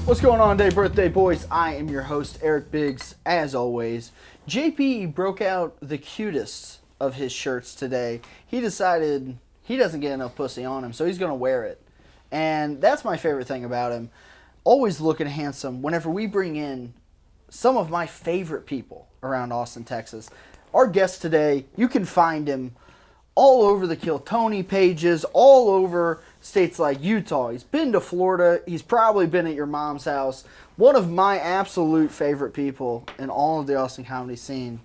What's going on today, birthday boys? I am your host, Eric Biggs, as always. JP broke out the cutest of his shirts today. He decided he doesn't get enough pussy on him, so he's going to wear it. And that's my favorite thing about him. Always looking handsome whenever we bring in some of my favorite people around Austin, Texas. Our guest today, you can find him all over the Kill Tony pages, all over states like Utah. He's been to Florida. He's probably been at your mom's house. One of my absolute favorite people in all of the Austin comedy scene.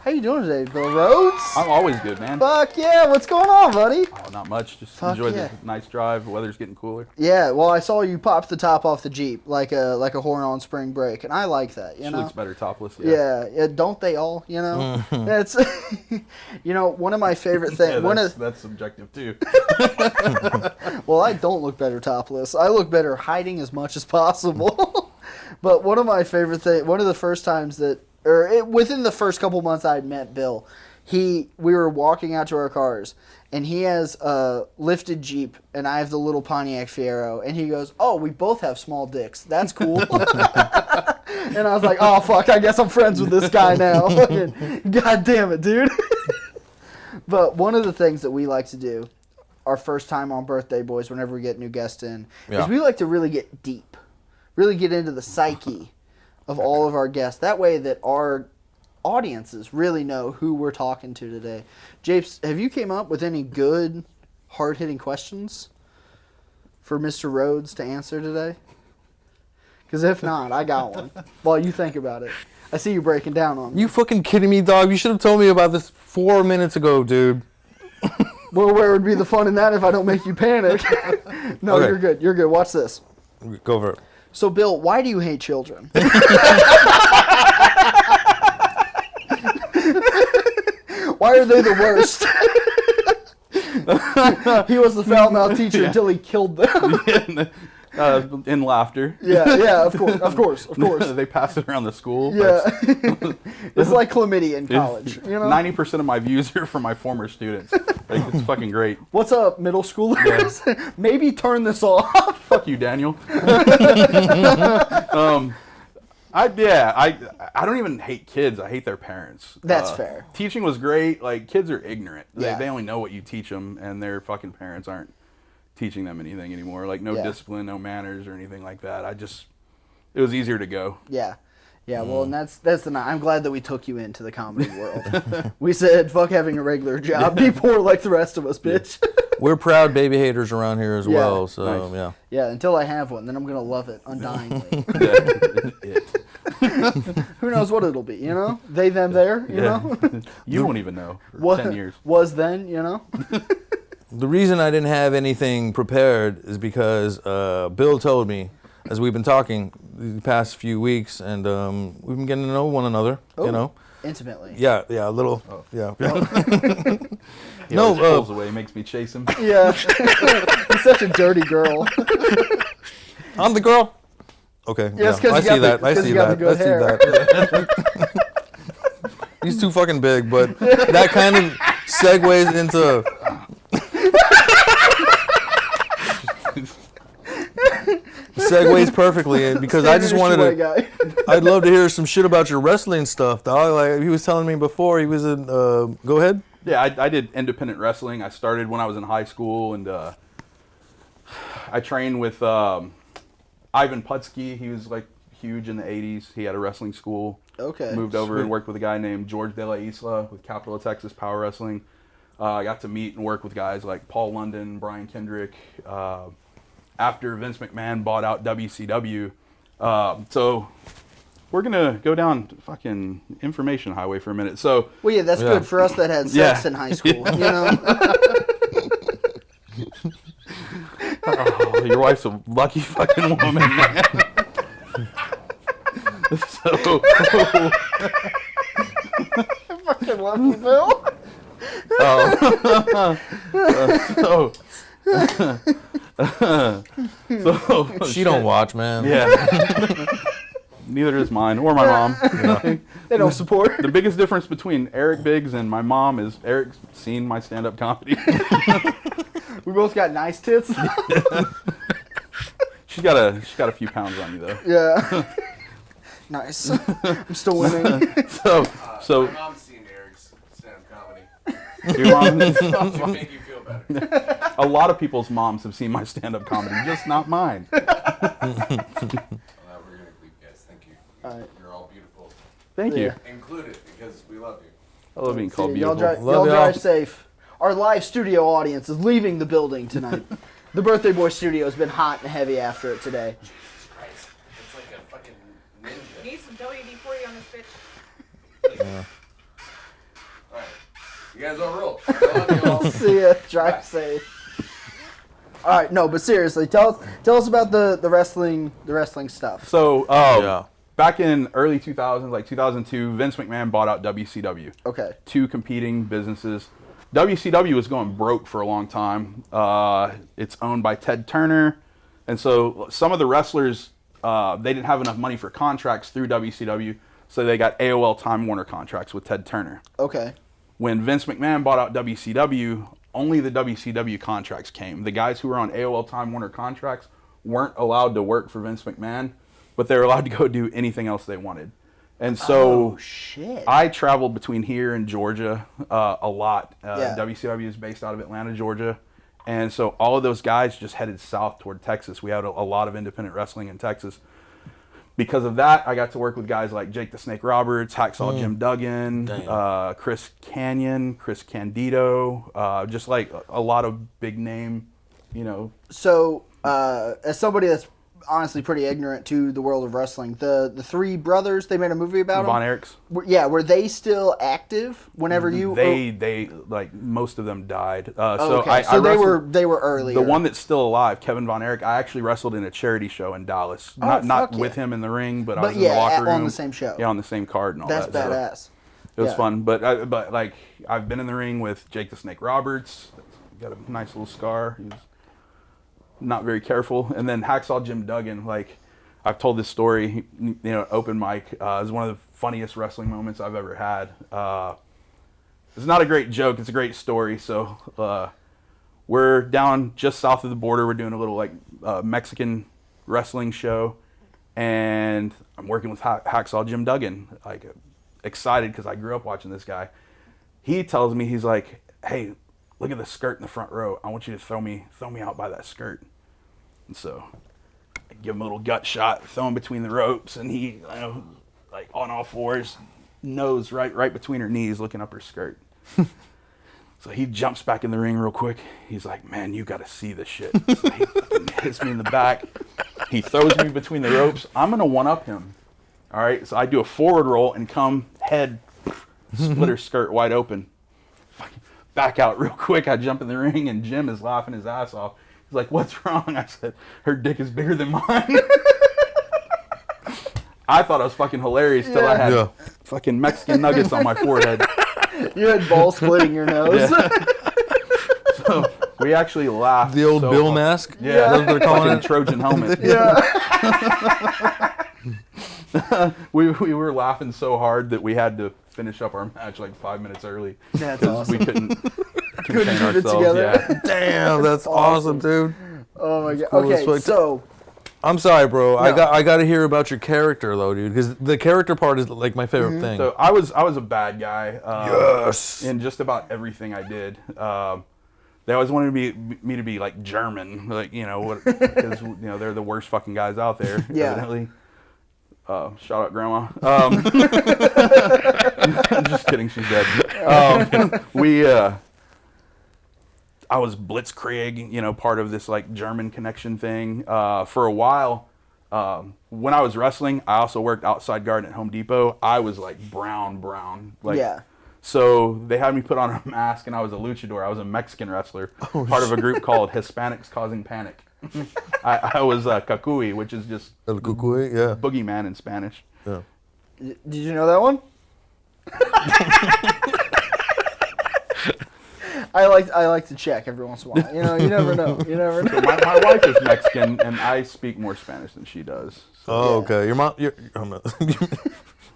How you doing today, Bill Rhoades? I'm always good, man. Fuck yeah, what's going on, buddy? Oh, not much. Just Fuck enjoy yeah. the nice drive. The weather's getting cooler. Yeah, well, I saw you pop the top off the Jeep like a horn on spring break, and I like that. She looks better topless. Yeah, don't they all? You know, that's one of my favorite things. Yeah, that's subjective too. Well, I don't look better topless. I look better hiding as much as possible. But one of my favorite things, one of the first times that, within the first couple months I had met Bill, we were walking out to our cars, and he has a lifted Jeep, and I have the little Pontiac Fiero, and he goes, "Oh, we both have small dicks. That's cool." And I was like, "Oh fuck, I guess I'm friends with this guy now." God damn it, dude. But one of the things that we like to do, our first time on Birthday Boys, whenever we get new guests in, is we like to really get deep, really get into the psyche of all of our guests. That way that our audiences really know who we're talking to today. Japes, have you came up with any good, hard-hitting questions for Mr. Rhoades to answer today? Because if not, I got one. While you think about it. I see you breaking down on me. You fucking kidding me, dog? You should have told me about this 4 minutes ago, dude. Well, where would be the fun in that if I don't make you panic? No, Okay. You're good. You're good. Watch this. Go for it. So, Bill, why do you hate children? Why are they the worst? He was the foul-mouthed teacher until he killed them. In laughter. Yeah, of course. They pass it around the school. Yeah. It's like chlamydia in college, you know? 90% of my views are from my former students. Like, it's fucking great. What's up, middle schoolers? Yeah. Maybe turn this off. Fuck you, Daniel. I don't even hate kids. I hate their parents. That's fair. Teaching was great. Like, kids are ignorant. Yeah. They only know what you teach them, and their fucking parents aren't teaching them anything anymore. Like, no discipline, no manners, or anything like that. It was easier to go. Yeah. Yeah, well, and that's I'm glad that we took you into the comedy world. We said, fuck having a regular job. Be poor like the rest of us, bitch. We're proud baby haters around here as well, so Nice. yeah. Yeah, until I have one, then I'm going to love it undyingly. Who knows what it'll be, you know? They, them, there, you know? You won't even know for 10 years. Was then, you know? The reason I didn't have anything prepared is because Bill told me, as we've been talking the past few weeks, and we've been getting to know one another, you know? Intimately. Yeah, a little, yeah. He always pulls away, makes me chase him. Yeah. He's such a dirty girl. I'm the girl? Okay, Yeah, yeah, I see that, I see that. He's too fucking big, but that kind of segues into... segues perfectly because I just wanted to. I'd love to hear some shit about your wrestling stuff, dog. Like he was telling me before, he was in. Go ahead. Yeah, I did independent wrestling. I started when I was in high school, and I trained with Ivan Putski. He was like huge in the '80s. He had a wrestling school. Okay. Moved over and worked with a guy named George De La Isla with Capital of Texas Power Wrestling. I got to meet and work with guys like Paul London, Brian Kendrick. After Vince McMahon bought out WCW. So we're going to go down fucking information highway for a minute. So, well, yeah, that's good for us that had sex in high school, you know? Oh, your wife's a lucky fucking woman, man. So, I fucking love you, Bill. So she don't watch, man. Yeah. Neither does mine or my mom. Yeah. They don't support. The biggest difference between Eric Biggs and my mom is Eric's seen my stand-up comedy. We both got nice tits. She's got a few pounds on you though. Yeah. Nice. I'm still winning. So My mom's seen Eric's stand-up comedy. your mom. To make you feel better. A lot of people's moms have seen my stand-up comedy, just not mine. Well, we're gonna leave, guys. Thank you. All right. You're all beautiful. Thank you. Included, because we love you. I love being called See, y'all beautiful. drive, Love y'all y'all. drive safe. Our live studio audience is leaving the building tonight. The Birthday Boy studio has been hot and heavy after it today. Jesus Christ. It's like a fucking You ninja. need some WD-40 on this bitch. Alright. You guys all roll. I love you all. See ya. Drive safe. All right, no, but seriously, tell us about the wrestling stuff. So, Yeah. back in early 2000s, like 2002, Vince McMahon bought out WCW. Okay. Two competing businesses. WCW was going broke for a long time. It's owned by Ted Turner, and so some of the wrestlers they didn't have enough money for contracts through WCW, so they got AOL Time Warner contracts with Ted Turner. Okay. When Vince McMahon bought out WCW, only the WCW contracts came. The guys who were on AOL Time Warner contracts weren't allowed to work for Vince McMahon, but they were allowed to go do anything else they wanted. And so Oh shit. I traveled between here and Georgia a lot. Yeah. WCW is based out of Atlanta, Georgia. And so all of those guys just headed south toward Texas. We had a lot of independent wrestling in Texas. Because of that, I got to work with guys like Jake the Snake Roberts, Hacksaw Jim Duggan, Chris Canyon, Chris Candido, just like a lot of big name, So, as somebody that's honestly pretty ignorant to the world of wrestling, the three brothers, they made a movie about Von them. Erichs. Were they still active whenever you? They like most of them died. So okay. I they wrestled- were earlier. The one that's still alive, Kevin Von Erich, I actually wrestled in a charity show in Dallas. Oh, Not fuck with yeah. him in the ring, but I But was in the yeah, locker room. on the same show. Yeah, on the same card and all That's that. So badass. it was Yeah. fun. But like I've been in the ring with Jake the Snake Roberts. Got a nice little scar. He was not very careful. And then Hacksaw Jim Duggan, like I've told this story, open mic. It was one of the funniest wrestling moments I've ever had. It's not a great joke. It's a great story. So we're down just south of the border. We're doing a little like Mexican wrestling show, and I'm working with Hacksaw Jim Duggan. Like excited because I grew up watching this guy. He tells me, he's like, "Hey, look at the skirt in the front row. I want you to throw me out by that skirt." And so I give him a little gut shot, throw him between the ropes, and he, like on all fours, nose right between her knees, looking up her skirt. So he jumps back in the ring real quick. He's like, "Man, you got to see this shit." So he fucking hits me in the back. He throws me between the ropes. I'm going to one-up him. All right? So I do a forward roll and come head, split her skirt wide open. Fucking back out real quick. I jump in the ring, and Jim is laughing his ass off. He's like, "What's wrong?" I said, "Her dick is bigger than mine." I thought I was fucking hilarious till I had fucking Mexican nuggets on my forehead. You had ball splitting your nose. So we actually laughed. The old so Bill hard. mask? Yeah, That's what they're calling fucking it? Trojan helmet. Yeah. we were laughing so hard that we had to finish up our match like 5 minutes early. That's Because we awesome. couldn't Couldn't contain keep it ourselves. together. Yeah. Damn, that's awesome, dude. Oh my god. cool as Okay, fuck. so I'm sorry, bro. No. I got to hear about your character, though, dude, because the character part is like my favorite thing. So I was a bad guy. Yes. In just about everything I did. They always wanted me to be like German, like because they're the worst fucking guys out there. Yeah. Evidently. Shout out grandma. Just kidding, she's dead. I was Blitzkrieg, part of this like German connection thing. For a while, when I was wrestling, I also worked outside guard at Home Depot. I was like brown, like. Yeah. So they had me put on a mask, and I was a luchador. I was a Mexican wrestler, part of a group called Hispanics Causing Panic. I was Kakui, which is just El Cucuy, yeah. boogeyman in Spanish. Yeah. did you know that one? I like to check every once in a while. You never know. You never know. My wife is Mexican, and I speak more Spanish than she does. So, Oh, okay. Your mom,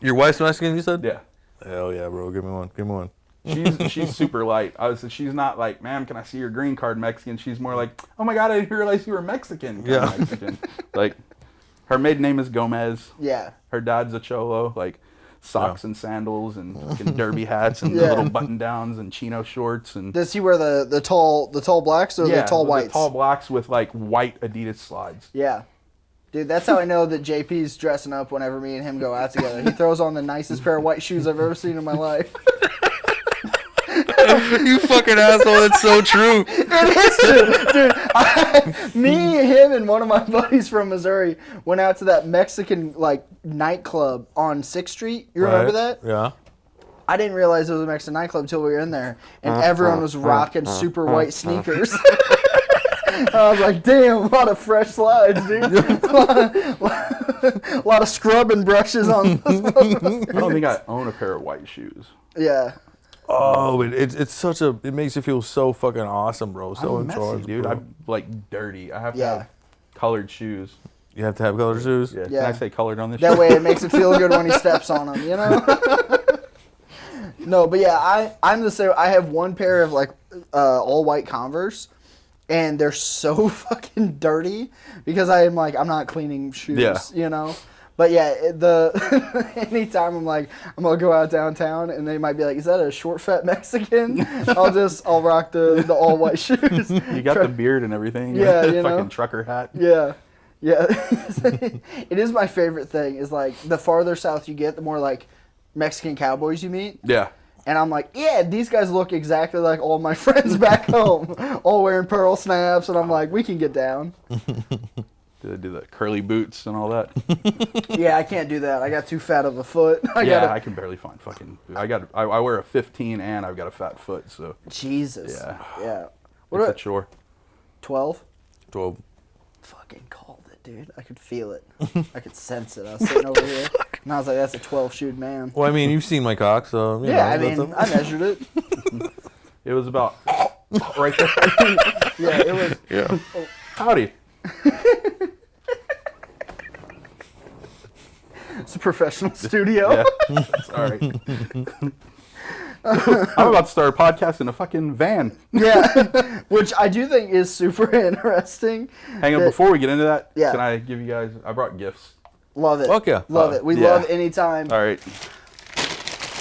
your wife's Mexican, you said? yeah. Hell yeah, bro. Give me one. She's super light. She's not like, ma'am, can I see your green card Mexican? She's more like, oh my god, I didn't realize you were Mexican. Yeah. Mexican. Like, her maiden name is Gomez. Yeah. Her dad's a cholo. Like, socks and sandals and fucking derby hats and Yeah. little button downs and chino shorts and Does he wear the tall blacks or the tall whites? The tall blacks with like white Adidas slides. Yeah. Dude, that's how I know that JP's dressing up whenever me and him go out together. He throws on the nicest pair of white shoes I've ever seen in my life. You fucking asshole. That's so true. It is true. Dude, me, him, and one of my buddies from Missouri went out to that Mexican, like, nightclub on 6th Street. You remember that? Yeah. I didn't realize it was a Mexican nightclub until we were in there. And everyone was rocking super white sneakers. I was like, damn, a lot of fresh slides, dude. A lot of scrubbing brushes on. I don't think I own a pair of white shoes. Yeah. Oh, it's such a, it makes you feel so fucking awesome, bro. So I'm in messy, charge, dude. bro. I'm like dirty. I have to Yeah. have colored shoes. You have to have colored shoes? Yeah. Yeah. Can I say colored on this That shit? way it makes it feel good when he steps on them, you know? No, but yeah, I'm the same. I have one pair of like all white Converse, and they're so fucking dirty because I'm not cleaning shoes, Yeah. you know? But yeah, anytime I'm like, I'm gonna go out downtown and they might be like, is that a short fat Mexican? I'll rock the all white shoes. You got the beard and everything. Yeah, you know? Fucking trucker hat. Yeah. Yeah. It is my favorite thing is like the farther south you get, the more like Mexican cowboys you meet. Yeah. And I'm like, yeah, these guys look exactly like all my friends back home, all wearing pearl snaps. And I'm like, we can get down. Do they do the curly boots and all that? Yeah, I can't do that. I got too fat of a foot. I can barely find fucking. I wear a 15 and I've got a fat foot, so Jesus. Yeah. Yeah. it's What a about chore. 12? 12. Fucking called it, dude. I could feel it. I could sense it. I was sitting over here, and I was like, that's a 12-shoed man. Well, I mean, you've seen my cock, so, you Yeah, know. I that's mean, I measured it. It was about right there. Yeah, it was. Yeah. Howdy. It's a professional studio. Yeah. Sorry. I'm about to start a podcast in a fucking van. Yeah, which I do think is super interesting. Hang on, That- before we get into that, Yeah. can I give you guys? I brought gifts. Love it. Fuck yeah. Love it. We yeah. love anytime. All right.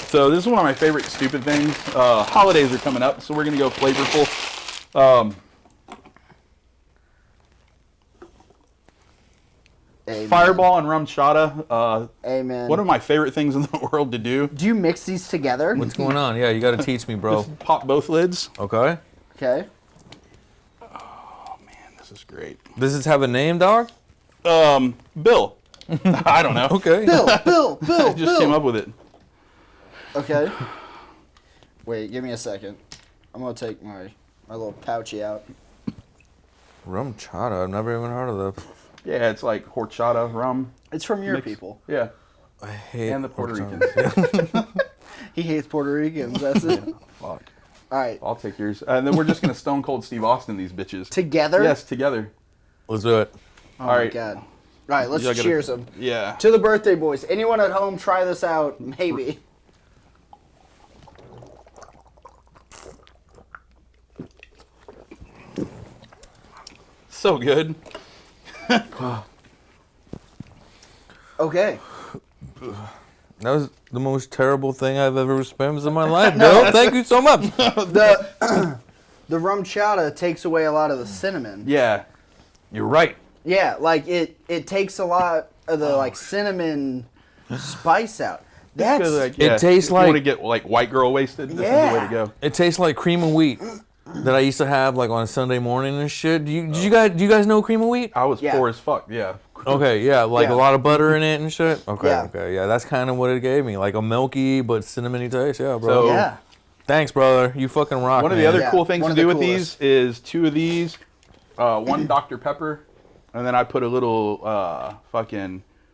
So this is one of my favorite stupid things. Holidays are coming up, so we're gonna go flavorful. Amen. Fireball and rum chata. Amen. One of my favorite things in the world to do. Do you mix these together? What's going on? Yeah, you got to teach me, bro. Just pop both lids. Okay. Okay. Man, this is great. Does this have a name, dog? Bill. I don't know. Okay. Bill. I just came up with it. Okay. Wait, give me a second. I'm gonna take my little pouchy out. Rum chata. I've never even heard of that. Yeah, it's like horchata, rum. It's from your mix. people. Yeah, I hate and the Puerto horchata. Ricans. He hates Puerto Ricans. That's it. Fuck. All right. I'll take yours. And then we're just gonna Stone Cold Steve Austin these bitches. Together? Yes, together. Let's do it. Oh All my right. God. All right, let's You gotta- cheers them. Yeah. To the birthday boys. Anyone at home, try this out. Maybe. So good. Okay. That was the most terrible thing I've ever experienced in my life, Bill. Thank you so much. The rum chata takes away a lot of the cinnamon. Yeah. You're right. Yeah, like it takes a lot of the like cinnamon spice out. That's It tastes if you want to like- get like white girl wasted. This is the way Yeah. to go. It tastes like cream of wheat that I used to have like on a Sunday morning and shit. Do you guys know cream of wheat? I was Yeah. poor as fuck. Yeah. Okay, yeah, like Yeah. a lot of butter in it and shit. Okay, Yeah. okay, yeah, that's kind of what it gave me, like a milky but cinnamony taste. Yeah, bro. So- yeah. Thanks, brother. You fucking rock. One of the man. other Yeah, cool things one to of the do with coolest. these is 2 of these, one Dr. Pepper, and then I put a little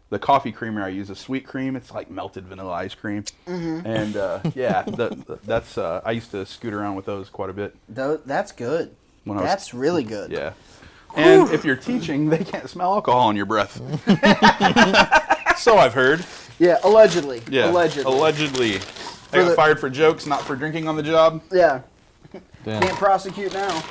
the coffee creamer I use, a sweet cream. It's like melted vanilla ice cream. And yeah, that's I used to scoot around with those quite a bit. That's good. When I was- That's really good. Yeah. And if you're teaching, they can't smell alcohol in your breath. So I've heard. Yeah, allegedly. Yeah. Allegedly. Allegedly. I got fired for jokes, not for drinking on the job. Yeah. Damn. Can't prosecute now.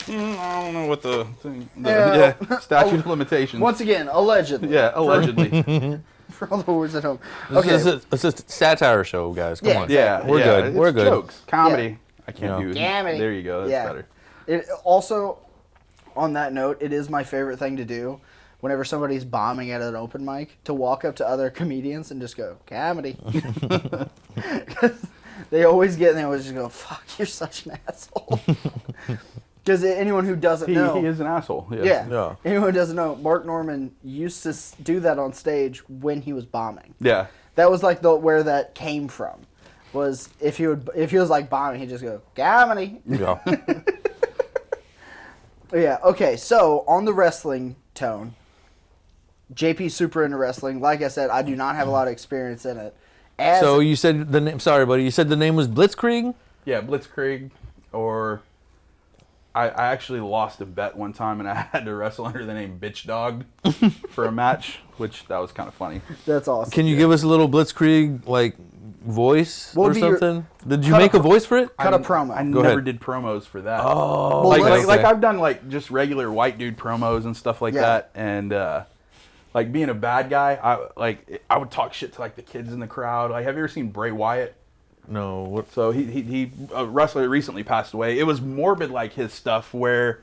I don't know what the thing. Yeah. Statute of limitations. Once again, allegedly. Yeah, allegedly. For all the words at home. This is a satire show, guys. Come Yeah, on. Yeah, We're good. It's We're good. Jokes, comedy. Yeah. I can't do. Comedy. There you go. That's Yeah. better. It also, on that note, it is my favorite thing to do whenever somebody's bombing at an open mic to walk up to other comedians and just go, comedy. 'Cause they always get and they always just go, fuck, you're such an asshole. Because anyone who doesn't know. He is an asshole. Yeah. Yeah. Anyone who doesn't know, Mark Norman used to do that on stage when he was bombing. Yeah. That was like where that came from. Was if he was like bombing, he'd just go, comedy. Yeah. Yeah, okay, so on the wrestling tone, JP's super into wrestling. Like I said, I do not have a lot of experience in it. So you said the name. Sorry, buddy. You said the name was Blitzkrieg. Yeah, Blitzkrieg, or I actually lost a bet one time and I had to wrestle under the name Bitch Dog for a match, which that was kind of funny. That's awesome. Can you give us a little Blitzkrieg like voice What would or be your- something? Did you cut make a a voice for it? Cut a promo. I Go never ahead. did promos for that. Oh, Well, like let's- I've done like just regular white dude promos and stuff like Yeah. that, and like being a bad guy, I would talk shit to like the kids in the crowd. Like, have you ever seen Bray Wyatt? No. What? So he a wrestler recently passed away. It was morbid like his stuff where,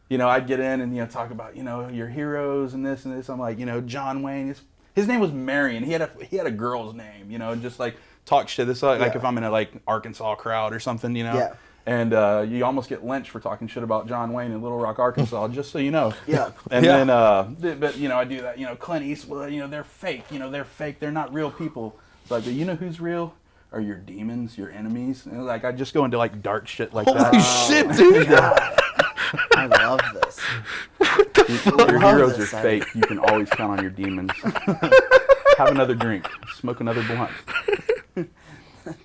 you know, I'd get in and talk about your heroes and this and this. I'm like John Wayne. His name was Marion. He had a girl's name. Just like talk shit. This like Yeah. if I'm in a like Arkansas crowd or something. Yeah. And you almost get lynched for talking shit about John Wayne in Little Rock, Arkansas, just so you know. Yeah. And Yeah. then, but I do that. Clint Eastwood. They're fake. They're fake. They're not real people. It's like, but you know who's real? Are your demons, your enemies? And like I just go into like dark shit like that. Holy shit, dude! I love this. Your love heroes this, are fake. You can always count on your demons. Have another drink. Smoke another blunt.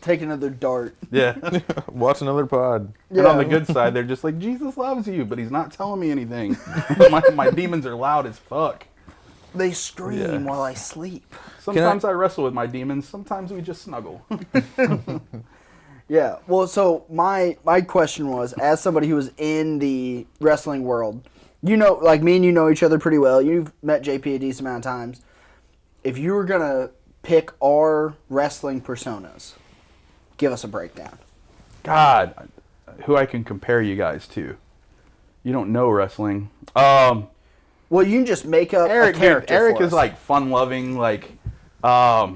Take another dart. Yeah. Watch another pod. And on the good side, they're just like, Jesus loves you, but he's not telling me anything. my demons are loud as fuck. They scream Yeah. while I sleep. Sometimes I wrestle with my demons. Sometimes we just snuggle. Yeah. Well, so my question was, as somebody who was in the wrestling world, like me and you know each other pretty well. You've met JP a decent amount of times. If you were gonna pick our wrestling personas, give us a breakdown. God, who I can compare you guys to? You don't know wrestling. Well, you can just make up Eric, a character. Eric for is us. like fun-loving. Like, I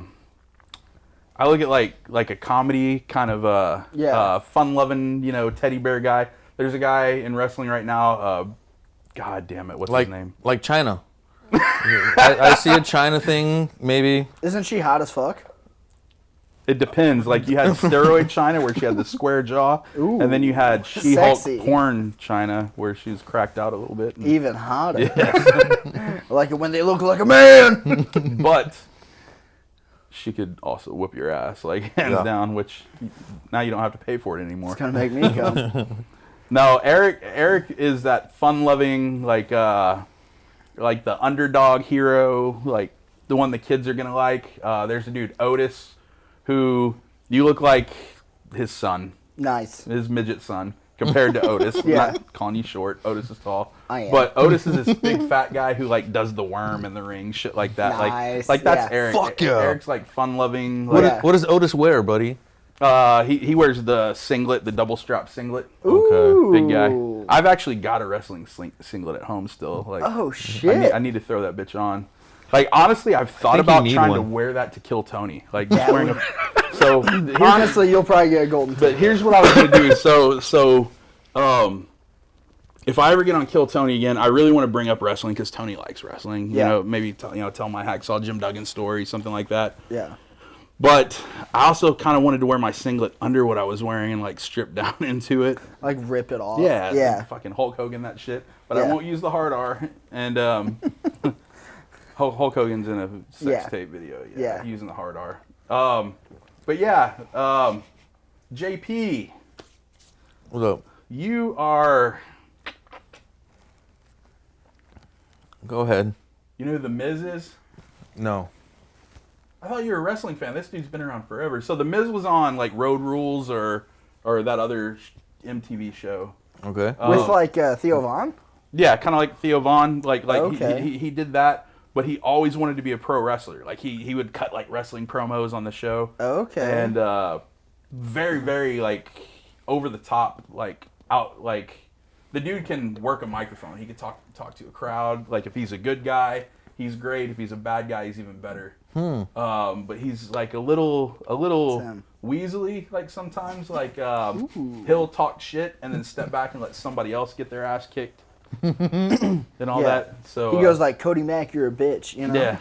look at like a comedy kind of fun-loving, teddy bear guy. There's a guy in wrestling right now. God damn it, what's his name? Like China. I see a China thing, maybe. Isn't she hot as fuck? It depends. Like you had steroid China where she had the square jaw, Ooh, and then you had She-Hulk sexy. porn China where she was cracked out a little bit. Even hotter. I like it when they look like a man. But she could also whoop your ass, like hands down. Which now you don't have to pay for it anymore. It's gonna make me come. No, Eric is that fun-loving, like the underdog hero, like the one the kids are gonna like. There's a dude, Otis, who you look like his son, Nice. his midget son, compared to Otis. Yeah. I'm not calling you short. Otis is tall. I am. But Otis is this big fat guy who like does the worm in the ring, shit like that. Nice, Like that's yeah. Eric. Fuck yeah. Eric's like fun-loving. What, Like, Yeah. what does Otis wear, buddy? he wears the singlet, the double strap singlet. Okay. Big guy. I've actually got a wrestling singlet at home still. Like, Oh shit. I need to throw that bitch on. Like honestly, I've thought think you about need trying to one. wear that to kill Tony. Like just Yeah. wearing a. So here's, Honestly, you'll probably get a golden. but here's what I was gonna do. So if I ever get on Kill Tony again, I really want to bring up wrestling because Tony likes wrestling. Yeah. Maybe tell my Hacksaw Jim Duggan story, something like that. Yeah. But I also kind of wanted to wear my singlet under what I was wearing and like strip down into it. Like rip it off. Yeah, Yeah. fucking Hulk Hogan that shit. But Yeah. I won't use the hard R. And Hulk Hogan's in a sex Yeah. tape video. Yeah. Using the hard R. But yeah, JP, What's up? you are. Go ahead. You know who the Miz is? No. I thought you were a wrestling fan. This dude's been around forever. So The Miz was on like Road Rules or that other MTV show. Okay. With like Theo Von? Yeah, kind of like Theo Von. Like Okay. he did that, but he always wanted to be a pro wrestler. Like he would cut like wrestling promos on the show. Okay. And very, very like over the top, like out like the dude can work a microphone. He could talk to a crowd. Like if he's a good guy, he's great. If he's a bad guy, he's even better. But he's like a little Sam. weaselly. Like sometimes, like he'll talk shit and then step back and let somebody else get their ass kicked and all Yeah. that. So He goes like, Cody Mack, you're a bitch, you know? yeah.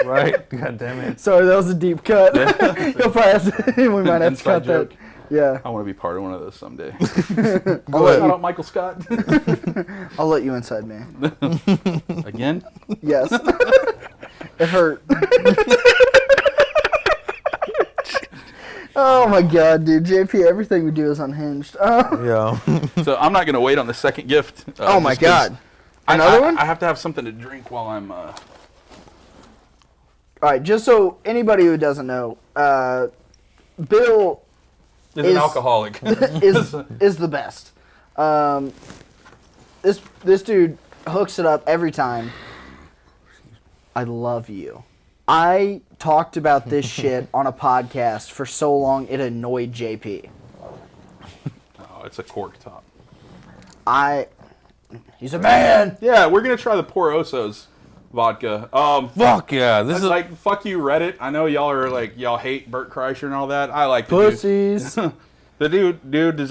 Right. God damn it. Sorry, that was a deep cut. You'll probably have to, we might have to Inside cut joke. that. Yeah. I want to be part of one of those someday. I'll let Shout you, out Michael Scott I'll let you inside, man. again. Yes. It hurt. Oh my god, dude. JP, everything we do is unhinged. Yeah. So I'm not gonna wait on the second gift. Oh my just 'cause god. Another one? I have to have something to drink while I'm. All right, just so anybody who doesn't know, Bill Is Is- an alcoholic. is the best. This dude hooks it up every time. I love you. I talked about this shit on a podcast for so long it annoyed JP. Oh, it's a cork top. He's a man. Yeah, we're gonna try the Porosos vodka. Fuck yeah. This is like fuck you Reddit. I know y'all are like y'all hate Bert Kreischer and all that. I like the Pussies. dude. The dude is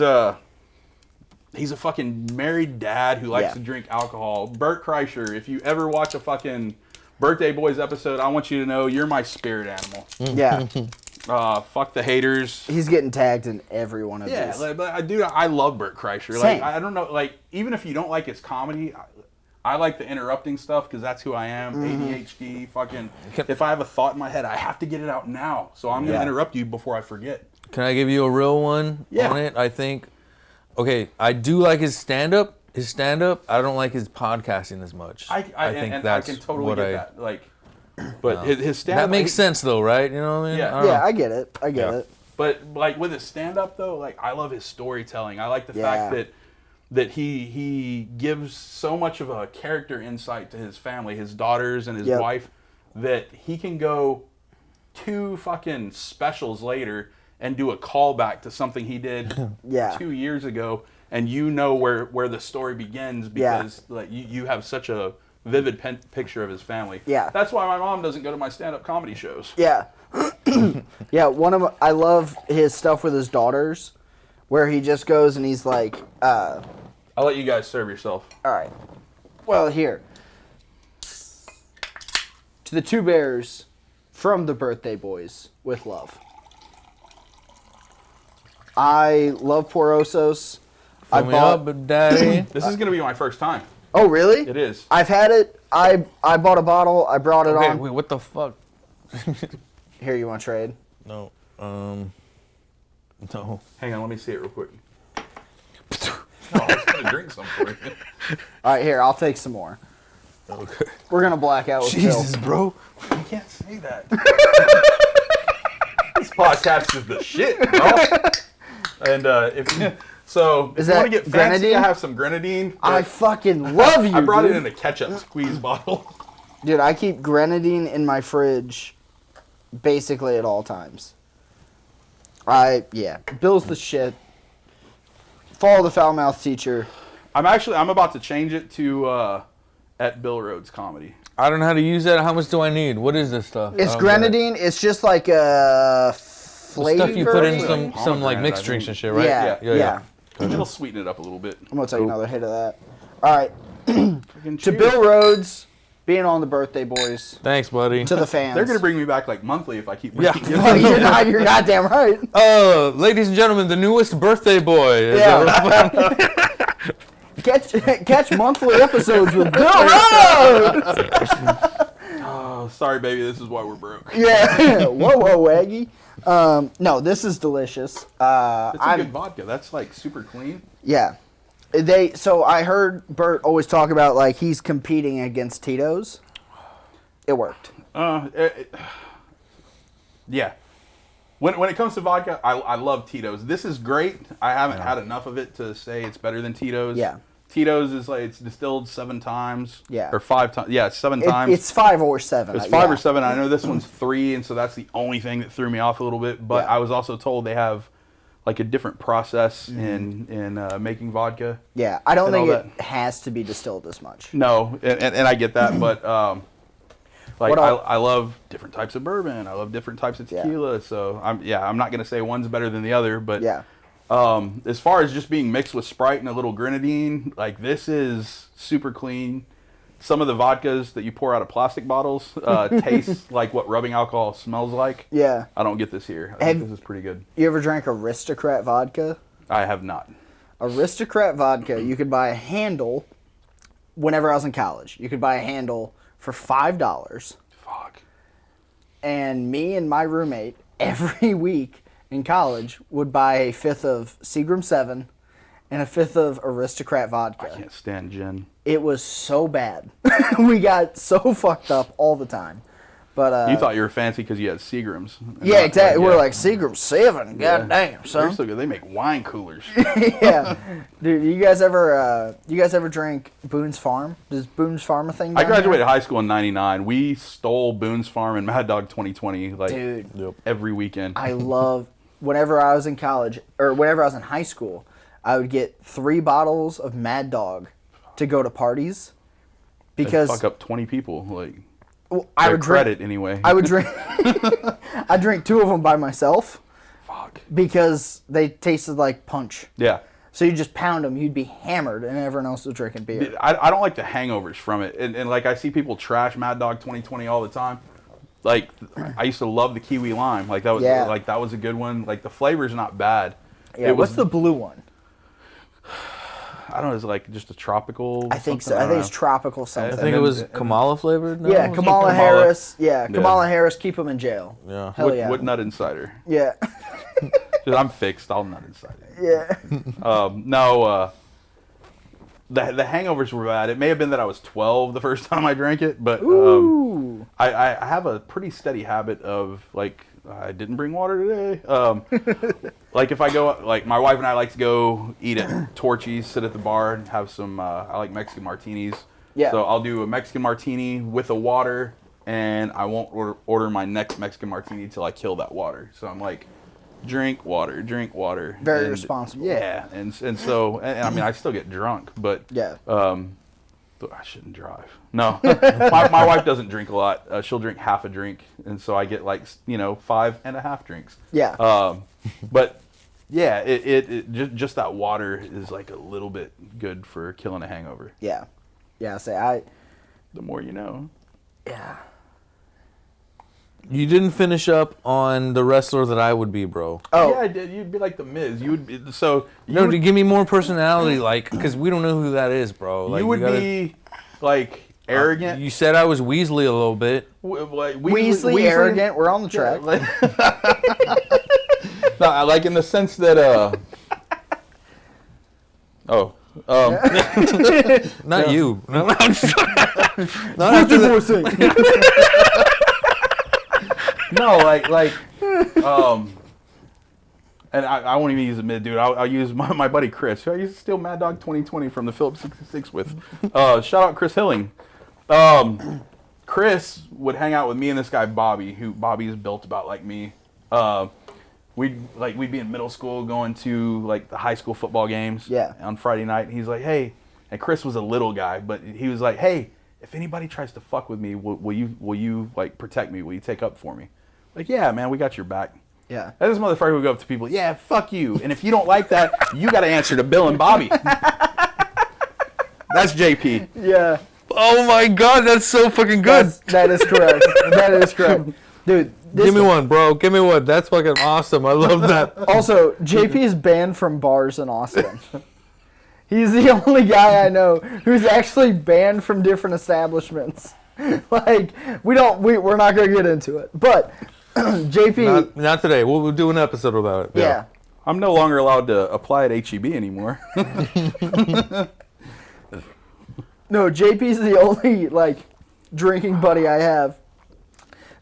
he's a fucking married dad who likes Yeah. to drink alcohol. Bert Kreischer, if you ever watch a fucking Birthday Boys episode, I want you to know you're my spirit animal. Yeah. Fuck the haters. He's getting tagged in every one of Yeah, these. like, but dude, I love Bert Kreischer. Same. Like, I don't know, like, even if you don't like his comedy, I like the interrupting stuff because that's who I am. ADHD, fucking. If I have a thought in my head, I have to get it out now. So I'm gonna Yeah. interrupt you before I forget. Can I give you a real one Yeah. on it? I think. Okay, I do like his stand-up. I don't like his podcasting as much. I think and that's I can totally what get that. Like, but his stand That makes sense though, right? You know what I mean? Yeah. I don't Yeah, know. I get it. I get Yeah. it. But like with his stand up though, like I love his storytelling. I like the Yeah. fact that he gives so much of a character insight to his family, his daughters and his Yep. wife, that he can go 2 fucking specials later and do a callback to something he did Yeah. 2 years ago, and you know where the story begins Yeah. because like you have such a vivid picture of his family. Yeah. That's why my mom doesn't go to my stand-up comedy shows. Yeah. Yeah, I love his stuff with his daughters where he just goes and he's like, I'll let you guys serve yourself. all right. Well, here. To the 2 bears from the Birthday Boys with love. I love Porosos. I Fill me bought. up, daddy. This is gonna be my first time. Oh, really? It is. I've had it. I bought a bottle. I brought it Okay, on. wait, what the fuck? Here, you want to trade? No. No. Hang on, let me see it real quick. No, I was gonna drink some for you. All right, here. I'll take some more. Okay. We're gonna black out with Jesus, Phil. bro. You can't say that. This podcast is the shit, bro. And if Is you that want to get fancy, grenadine? I have some grenadine. I but fucking love you, I brought dude. it in a ketchup squeeze bottle. Dude, I keep grenadine in my fridge basically at all times. Yeah. Bill's the shit. Follow the foul mouth teacher. I'm about to change it to at Bill Rhoades Comedy. I don't know how to use that. How much do I need? What is this stuff? It's I don't grenadine. It's just like a get it. flavor. Stuff you put in Like some like pomegranate, mixed I drinks think. and shit, right? Yeah, yeah. It'll sweeten it up a little bit. I'm gonna take another hit of that. All right. Fucking To cheers. Bill Rhoades, being on the Birthday Boys. Thanks, buddy. To the fans. They're gonna bring me back like monthly if I keep Yeah. bringing Oh, you're not. You're goddamn right. Ladies and gentlemen, the newest birthday boy. Yeah. Catch monthly episodes with Bill Rhoades. Oh, sorry, baby. This is why we're broke. Yeah. Whoa, Waggy. No, this is delicious. It's a good vodka. That's like super clean. Yeah. So I heard Bert always talk about like he's competing against Tito's. It worked. Yeah. When it comes to vodka, I love Tito's. This is great. I haven't had enough of it to say it's better than Tito's. Yeah. Tito's is like it's distilled 7 times. Yeah. Or 5 times. Yeah, 7 times. It's 5 or 7. It's 5 or 7. I know this one's 3, and so that's the only thing that threw me off a little bit. But Yeah. I was also told they have like a different process in making vodka. Yeah, I don't and think all it has to be distilled this much. No, and I get that, but like What I love different types of bourbon. I love different types of Yeah. tequila. So I'm not gonna say one's better than the other, but Yeah. as far as just being mixed with Sprite and a little grenadine, like this is super clean. Some of the vodkas that you pour out of plastic bottles taste like what rubbing alcohol smells like. Yeah. I don't get this here. I think this is pretty good. You ever drank Aristocrat vodka? I have not. Aristocrat vodka, you could buy a handle whenever I was in college. You could buy a handle for $5. Fuck. And me and my roommate, every week in college, would buy a 5th of Seagram 7 and a 5th of Aristocrat I vodka. can't stand gin. It was so bad. We got so fucked up all the time. But You thought you were fancy because you had Seagrams. yeah, exactly. Yeah. We're like Seagram 7. Yeah. God damn, They're son. so good. They make wine coolers. Yeah, dude. You guys ever drink Boone's Farm? Does Boone's Farm a thing? I down there? graduated high school in '99. We stole Boone's Farm and Mad Dog 2020 like Dude. every weekend. I love. Whenever I was in college or whenever I was in high school, I would get 3 bottles of Mad Dog to go to parties They because fuck up 20 people. Like I their would drink. credit anyway. I would drink. I drink 2 of them by myself Fuck. because they tasted like punch. Yeah. So you just pound them, you'd be hammered, and everyone else was drinking beer. I don't like the hangovers from it. And like I see people trash Mad Dog 2020 all the time. Like I used to love the kiwi lime. Like that was Yeah. like that was a good one. Like the flavor's not bad. Yeah, It what's was- the blue one? I don't know, it's like just a tropical I think so. something? I think don't it's tropical something. I think it was Kamala flavored. No? Yeah, Kamala Kamala. Harris. Yeah, Kamala Harris. Keep him in jail. Yeah. know. Hell What, yeah. what nut insider? Yeah. I'm fixed. I'll nut insider. Yeah. No, the hangovers were bad. It may have been that I was 12 the first time I drank it, but Ooh. I have a pretty steady habit of like I didn't bring water today. Like if I go, like my wife and I like to go eat at Torchy's, sit at the bar and have some. I like Mexican martinis. Yeah. So I'll do a Mexican martini with a water, and I won't order my next Mexican martini till I kill that water. So I'm like, drink water, drink water. Very And- responsible. Yeah, and so I mean I still get drunk, but Yeah. I shouldn't drive. No, my wife doesn't drink a lot. She'll drink half a drink, and so I get like 5.5 drinks. Yeah. But yeah, it just that water is like a little bit good for killing a hangover. Yeah. Yeah. The more you know. Yeah. You didn't finish up on the wrestler that I would be, bro. Oh. Yeah, I did. You'd be like the Miz. You would be so. No, to give me more personality, like, because we don't know who that is, bro. Like, you would gotta- be like arrogant. You said I was Weasley a little bit. Like Weasley, arrogant. We're on the track. No, I like in the sense that Not you. No, I'm just Not after that. no, and I won't even use a mid, dude. I'll use my buddy Chris, who I used to steal Mad Dog 2020 from the Phillips 66 with. Shout out Chris Hilling. Chris would hang out with me and this guy Bobby, who Bobby is built about like me. We'd be in middle school going to like the high school football games. Yeah. On Friday night, he's like, hey, and Chris was a little guy, but he was like, hey, if anybody tries to fuck with me, will you like protect me? Will you take up for me? Like, yeah, man, we got your back. Yeah. And this motherfucker would go up to people, yeah, fuck you. And if you don't like that, you got to answer to Bill and Bobby. That's JP. Yeah. Oh my god, that's so fucking good. That is correct. That is correct. Dude, Give me one, bro. Give me one. That's fucking awesome. I love that. Also, JP is banned from bars in Austin. He's the only guy I know who's actually banned from different establishments. Like, we're not going to get into it. But JP... Not today. We'll do an episode about it. Yeah. I'm no longer allowed to apply at HEB anymore. No, JP's the only, like, drinking buddy I have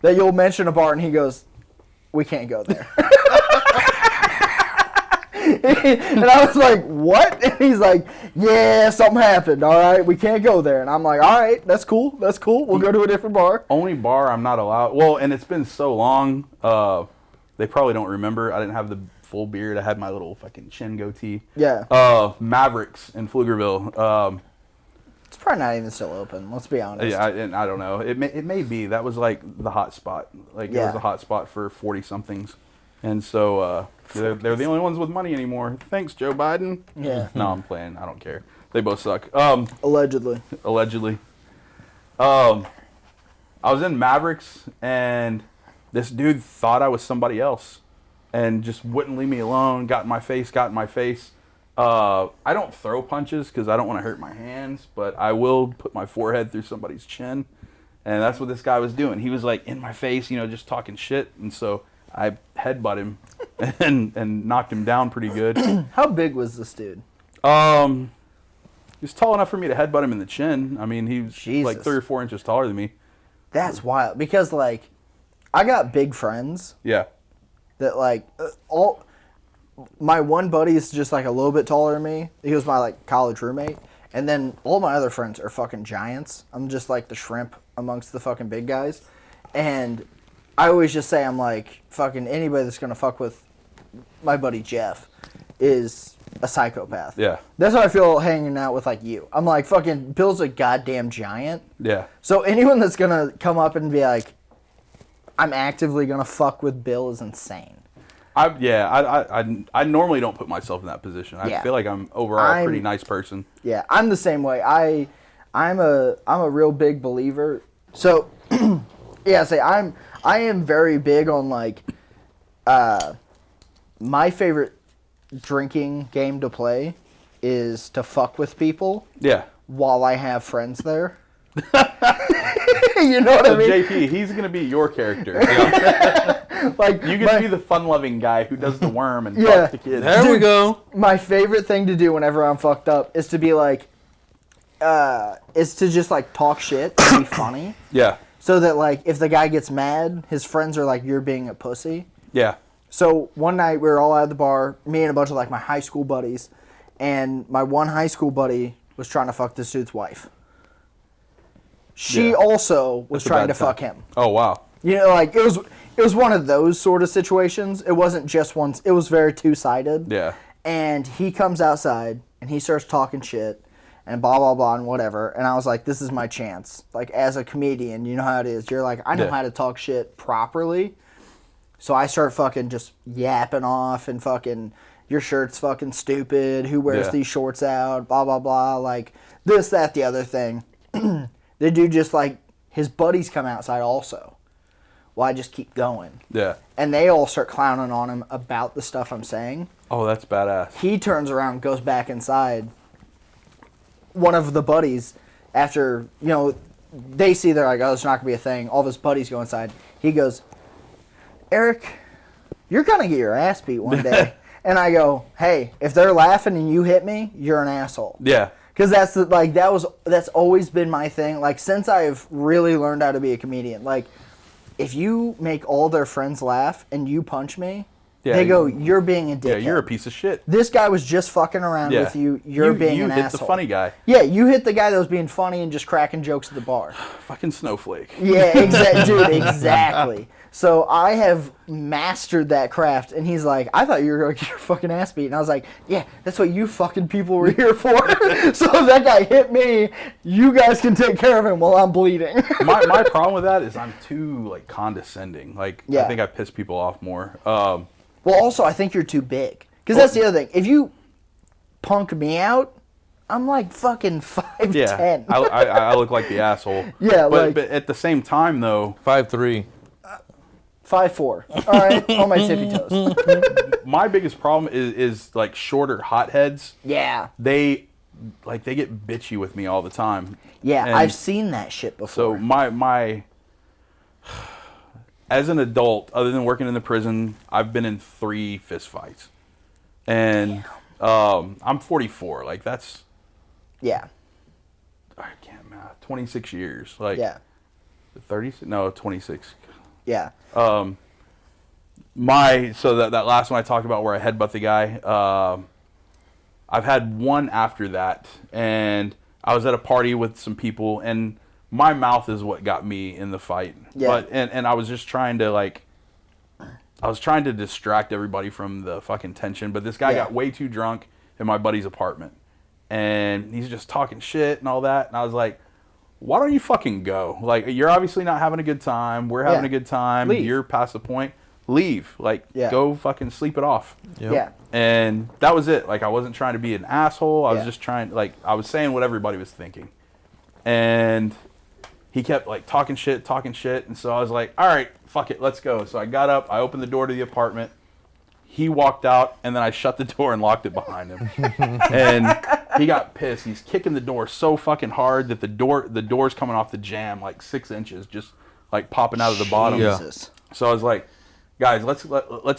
that you'll mention a bar and he goes, "We can't go there." And I was like, "What?" And he's like, "Yeah, something happened. All right, we can't go there." And I'm like, "All right, that's cool. That's cool. We'll go to a different bar." Only bar I'm not allowed. Well, and it's been so long. They probably don't remember. I didn't have the full beard. I had my little fucking chin goatee. Yeah. Mavericks in Pflugerville. It's probably not even still open. Let's be honest. Yeah, and I don't know. It may be. That was like the hot spot. Like it was a hot spot for 40-somethings. And so they're the only ones with money anymore. Thanks, Joe Biden. Yeah. No, I'm playing. I don't care. They both suck. Allegedly. I was in Mavericks, and this dude thought I was somebody else and just wouldn't leave me alone, got in my face. I don't throw punches because I don't want to hurt my hands, but I will put my forehead through somebody's chin. And that's what this guy was doing. He was like in my face, just talking shit. And so I headbutt him and knocked him down pretty good. How big was this dude? He was tall enough for me to headbutt him in the chin. I mean, he was like 3 or 4 inches taller than me. That's wild. Because, like, I got big friends. Yeah. That, like, my one buddy is just, like, a little bit taller than me. He was my, like, college roommate. And then all my other friends are fucking giants. I'm just, like, the shrimp amongst the fucking big guys. And I always just say, I'm like, fucking anybody that's going to fuck with my buddy Jeff is a psychopath. Yeah. That's how I feel hanging out with, like, you. I'm like, fucking Bill's a goddamn giant. Yeah. So anyone that's going to come up and be like, I'm actively going to fuck with Bill is insane. I normally don't put myself in that position. I feel like I'm overall a pretty nice person. Yeah, I'm the same way. I'm a real big believer. So, yeah, I am very big on, like, my favorite drinking game to play is to fuck with people. Yeah. While I have friends there. You know what I mean? JP, he's going to be your character. Like you get to be the fun-loving guy who does the worm and fucks the kids. There we go. My favorite thing to do whenever I'm fucked up is to be like, is to just like talk shit and be funny. Yeah. So that like if the guy gets mad, his friends are like, you're being a pussy. Yeah. So one night we were all at the bar, me and a bunch of like my high school buddies, and my one high school buddy was trying to fuck this dude's wife. She also was trying to fuck him. Oh, wow. You know, like, it was one of those sort of situations. It wasn't just one. It was very two-sided. Yeah. And he comes outside, and he starts talking shit, and blah, blah, blah, and whatever. And I was like, this is my chance. Like, as a comedian, you know how it is. You're like, I know how to talk shit properly. So I start fucking just yapping off and fucking, your shirt's fucking stupid. Who wears these shorts out? Blah, blah, blah. Like, this, that, the other thing. The dude just, like, his buddies come outside also. Well, I just keep going. Yeah. And they all start clowning on him about the stuff I'm saying. Oh, that's badass. He turns around and goes back inside. One of the buddies, after, they see they're like, oh, it's not going to be a thing. All of his buddies go inside. He goes, Eric, you're going to get your ass beat one day. And I go, hey, if they're laughing and you hit me, you're an asshole. Yeah. Because that's always been my thing. Like, since I've really learned how to be a comedian, like, if you make all their friends laugh and you punch me, they go, you're being a dickhead. Yeah, you're a piece of shit. This guy was just fucking around with you. You're being an asshole. You hit the funny guy. Yeah, you hit the guy that was being funny and just cracking jokes at the bar. Fucking snowflake. Yeah, dude, exactly. So I have mastered that craft, and he's like, I thought you were going to get your fucking ass beat. And I was like, yeah, that's what you fucking people were here for. So if that guy hit me, you guys can take care of him while I'm bleeding. my problem with that is I'm too, like, condescending. Like, I think I piss people off more. Well, also, I think you're too big. Because that's the other thing. If you punk me out, I'm like fucking 5'10". Yeah, I look like the asshole. Yeah, but at the same time, though, 5'3". 5'4". All right, on my tippy toes. My biggest problem is like shorter hotheads. Yeah. They get bitchy with me all the time. Yeah, And I've seen that shit before. So my as an adult, other than working in the prison, I've been in 3 fist fights, and I'm 44. Like that's I can't math. 26 years. Like 26. 26. Yeah. So that last one I talked about where I headbutt the guy, I've had one after that, and I was at a party with some people, and my mouth is what got me in the fight. Yeah. But and I was just trying to distract everybody from the fucking tension, but this guy got way too drunk in my buddy's apartment, and he's just talking shit and all that, and I was like, why don't you fucking go? Like, you're obviously not having a good time. We're having a good time. Leave. You're past the point. Leave. Like, Yeah. go fucking sleep it off. Yep. Yeah. And that was it. Like, I wasn't trying to be an asshole. I was just trying, like, I was saying what everybody was thinking. And he kept, like, talking shit. And so I was like, all right, fuck it, let's go. So I got up. I opened the door to the apartment. He walked out, and then I shut the door and locked it behind him. And he got pissed. He's kicking the door so fucking hard that the door's coming off the jamb like 6 inches, just like popping out of the bottom. Yeah. Jesus. So I was like, guys, let's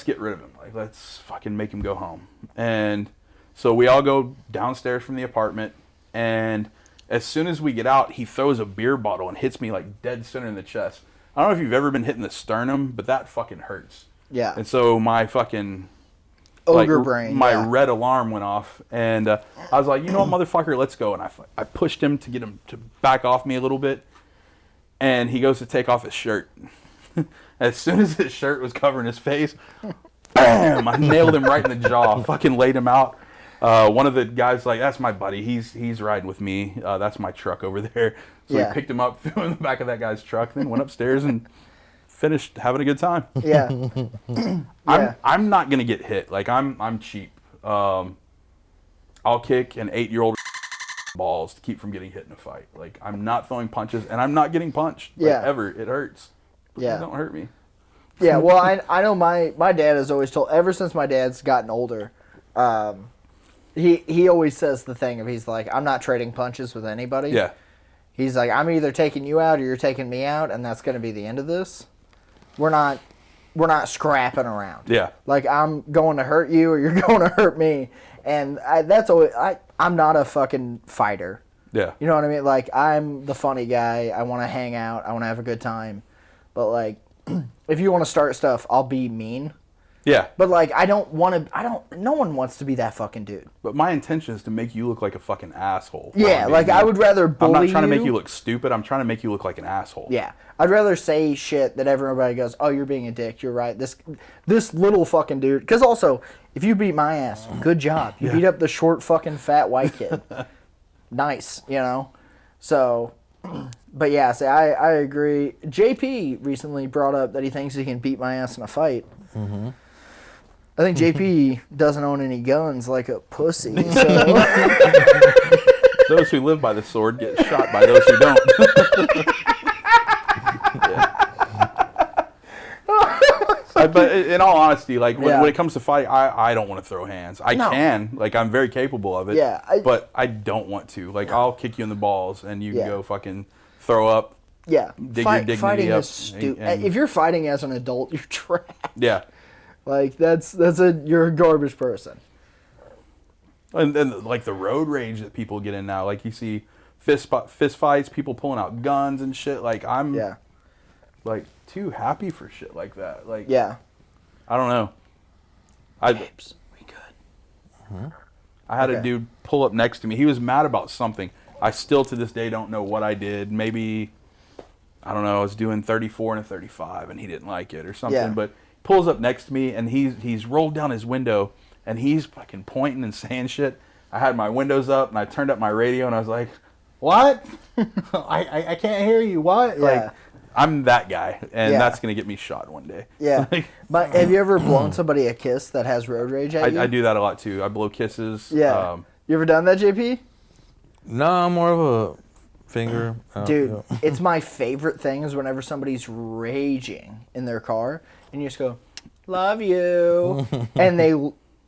get rid of him. Like, let's fucking make him go home. And so we all go downstairs from the apartment, and as soon as we get out, he throws a beer bottle and hits me like dead center in the chest. I don't know if you've ever been hit in the sternum, but that fucking hurts. Yeah. And so my fucking Ogre brain. my yeah. red alarm went off, and I was like, you know what, motherfucker, let's go. And I pushed him to get him to back off me a little bit, and he goes to take off his shirt. As soon as his shirt was covering his face, bam! I nailed him right in the jaw. Fucking laid him out. One of the guys like, that's my buddy. He's riding with me. That's my truck over there. So Yeah. we picked him up, threw him in the back of that guy's truck, then went upstairs and finished having a good time. Yeah. Yeah. I'm not gonna get hit. Like, I'm cheap. I'll kick an 8-year-old balls to keep from getting hit in a fight. Like, I'm not throwing punches, and I'm not getting punched. Like, Yeah. ever. It hurts. Yeah. Don't hurt me. Yeah, well, I know my dad has always told, ever since my dad's gotten older, he always says the thing of, he's like, I'm not trading punches with anybody. Yeah. He's like, I'm either taking you out or you're taking me out, and that's going to be the end of this. We're not scrapping around. Yeah. Like, I'm going to hurt you or you're going to hurt me. And that's always, I'm not a fucking fighter. Yeah. You know what I mean? Like, I'm the funny guy. I want to hang out. I want to have a good time. But, like, if you want to start stuff, I'll be mean. Yeah. But, like, no one wants to be that fucking dude. But my intention is to make you look like a fucking asshole. Yeah, like, I would rather bully you. I'm not trying to make you look stupid. I'm trying to make you look like an asshole. Yeah. I'd rather say shit that everybody goes, oh, you're being a dick. You're right. This little fucking dude. Because also, if you beat my ass, good job. You beat up the short fucking fat white kid. Nice, you know? So, but yeah, see, I agree. JP recently brought up that he thinks he can beat my ass in a fight. Mm-hmm. I think JP doesn't own any guns like a pussy. So. Those who live by the sword get shot by those who don't. But in all honesty, like when it comes to fighting, I don't want to throw hands. I can, like, I'm very capable of it. Yeah, but I don't want to. Like, I'll kick you in the balls, and you can go fucking throw up. Yeah, dig your dignity fighting up. is stupid. If you're fighting as an adult, you're trash. Yeah. Like, you're a garbage person. And like the road rage that people get in now, like you see fist fights, people pulling out guns and shit. Like, I'm like too happy for shit like that. Like, I don't know. Babes, we good. I had a dude pull up next to me. He was mad about something. I still to this day don't know what I did. Maybe, I don't know, I was doing 34 and a 35 and he didn't like it or something. Yeah. But pulls up next to me and he's rolled down his window and he's fucking pointing and saying shit. I had my windows up and I turned up my radio and I was like, what? I can't hear you. What? Yeah. Like, I'm that guy, and Yeah. that's going to get me shot one day. Yeah. But have you ever blown somebody a kiss that has road rage at you? I do that a lot, too. I blow kisses. Yeah. You ever done that, JP? No, I'm more of a finger. Dude, it's my favorite thing is whenever somebody's raging in their car, and you just go, love you, and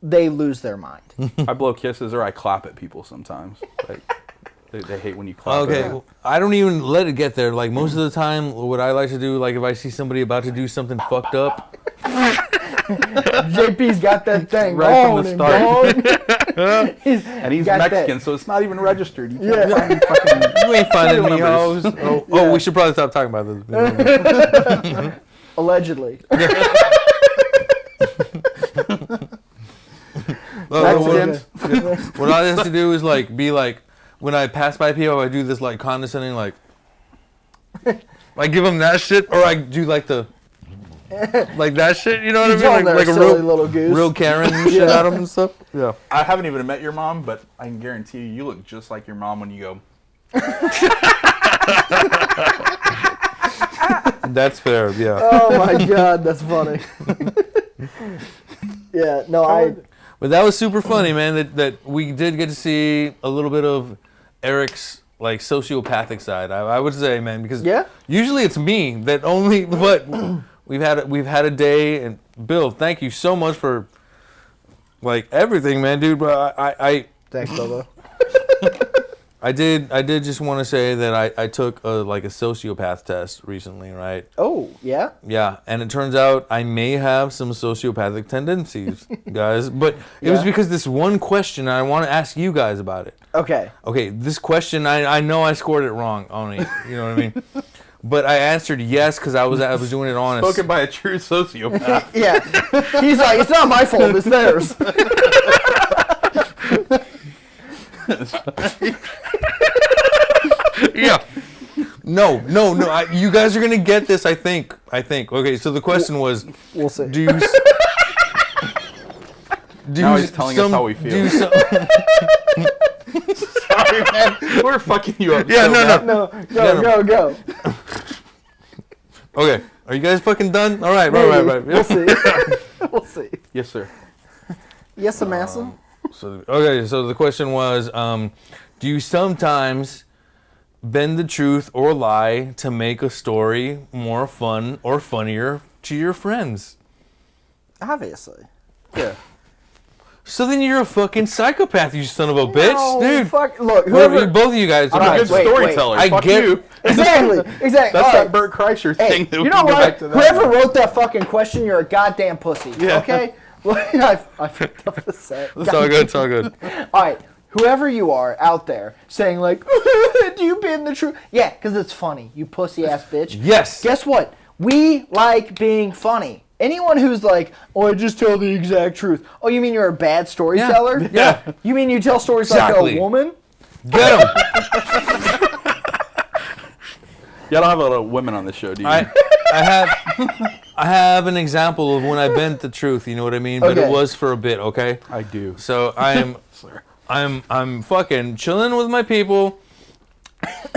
they lose their mind. I blow kisses or I clap at people sometimes. Like, they hate when you clap. Okay, at them. I don't even let it get there. Like, most of the time, what I like to do, like, if I see somebody about to do something fucked up, JP's got that thing Right from the start. And he's got Mexican, that. so it's not even registered. You Yeah. can't find fucking you ain't finding me, numbers. hoes. Oh, we should probably stop talking about this. Allegedly. What I have to do is be like when I pass by people, I do this like condescending like give them that shit, or I do like the like that shit. You know what I mean? Like a silly little goose. real Karen and shit at them and stuff. Yeah. I haven't even met your mom, but I can guarantee you look just like your mom when you go. That's fair. Yeah. Oh my god, that's funny. Yeah. No, But that was super funny, man. That we did get to see a little bit of Eric's like sociopathic side. I would say, man, because usually it's me that only. But we've had a day, and Bill, thank you so much for like everything, man, dude. But I thanks, Bubba. I did just want to say that I took a sociopath test recently, right? Oh, yeah? Yeah, and it turns out I may have some sociopathic tendencies, guys. But it was because this one question, and I want to ask you guys about it. Okay. Okay, this question, I know I scored it wrong on it, you know what I mean? But I answered yes because I was doing it honest. Spoken by a true sociopath. Yeah. He's like, it's not my fault, it's theirs. Yeah. No. You guys are gonna get this. I think. Okay. So the question was, we'll see. Now he's telling us how we feel. Sorry, man. We're fucking you up. Yeah. Go. Okay. Are you guys fucking done? All right. Maybe. Right. We'll see. We'll see. Yes, sir. Yes, massa. So the question was, do you sometimes bend the truth or lie to make a story more fun or funnier to your friends? Obviously. Yeah. So then you're a fucking psychopath, you son of a bitch, No, dude. Fuck, look, whoever. Both of you guys are I'm a good storyteller. I Fuck get you. Exactly. That's that Bert Kreischer thing. That You we know can go what? back to that. Whoever wrote that fucking question, you're a goddamn pussy. Yeah. Okay? I fucked up the set. It's all good. It's all good. All right. Whoever you are out there saying like, do you bend the truth? Yeah, because it's funny, you pussy ass bitch. Yes. Guess what? We like being funny. Anyone who's like, oh, I just tell the exact truth. Oh, you mean you're a bad storyteller? Yeah. You mean you tell stories Exactly. like a woman? Get him. Y'all don't have a lot of women on this show, do you? I have an example of when I bent the truth. You know what I mean? But Okay. it was for a bit. Okay. I do. So I'm fucking chilling with my people,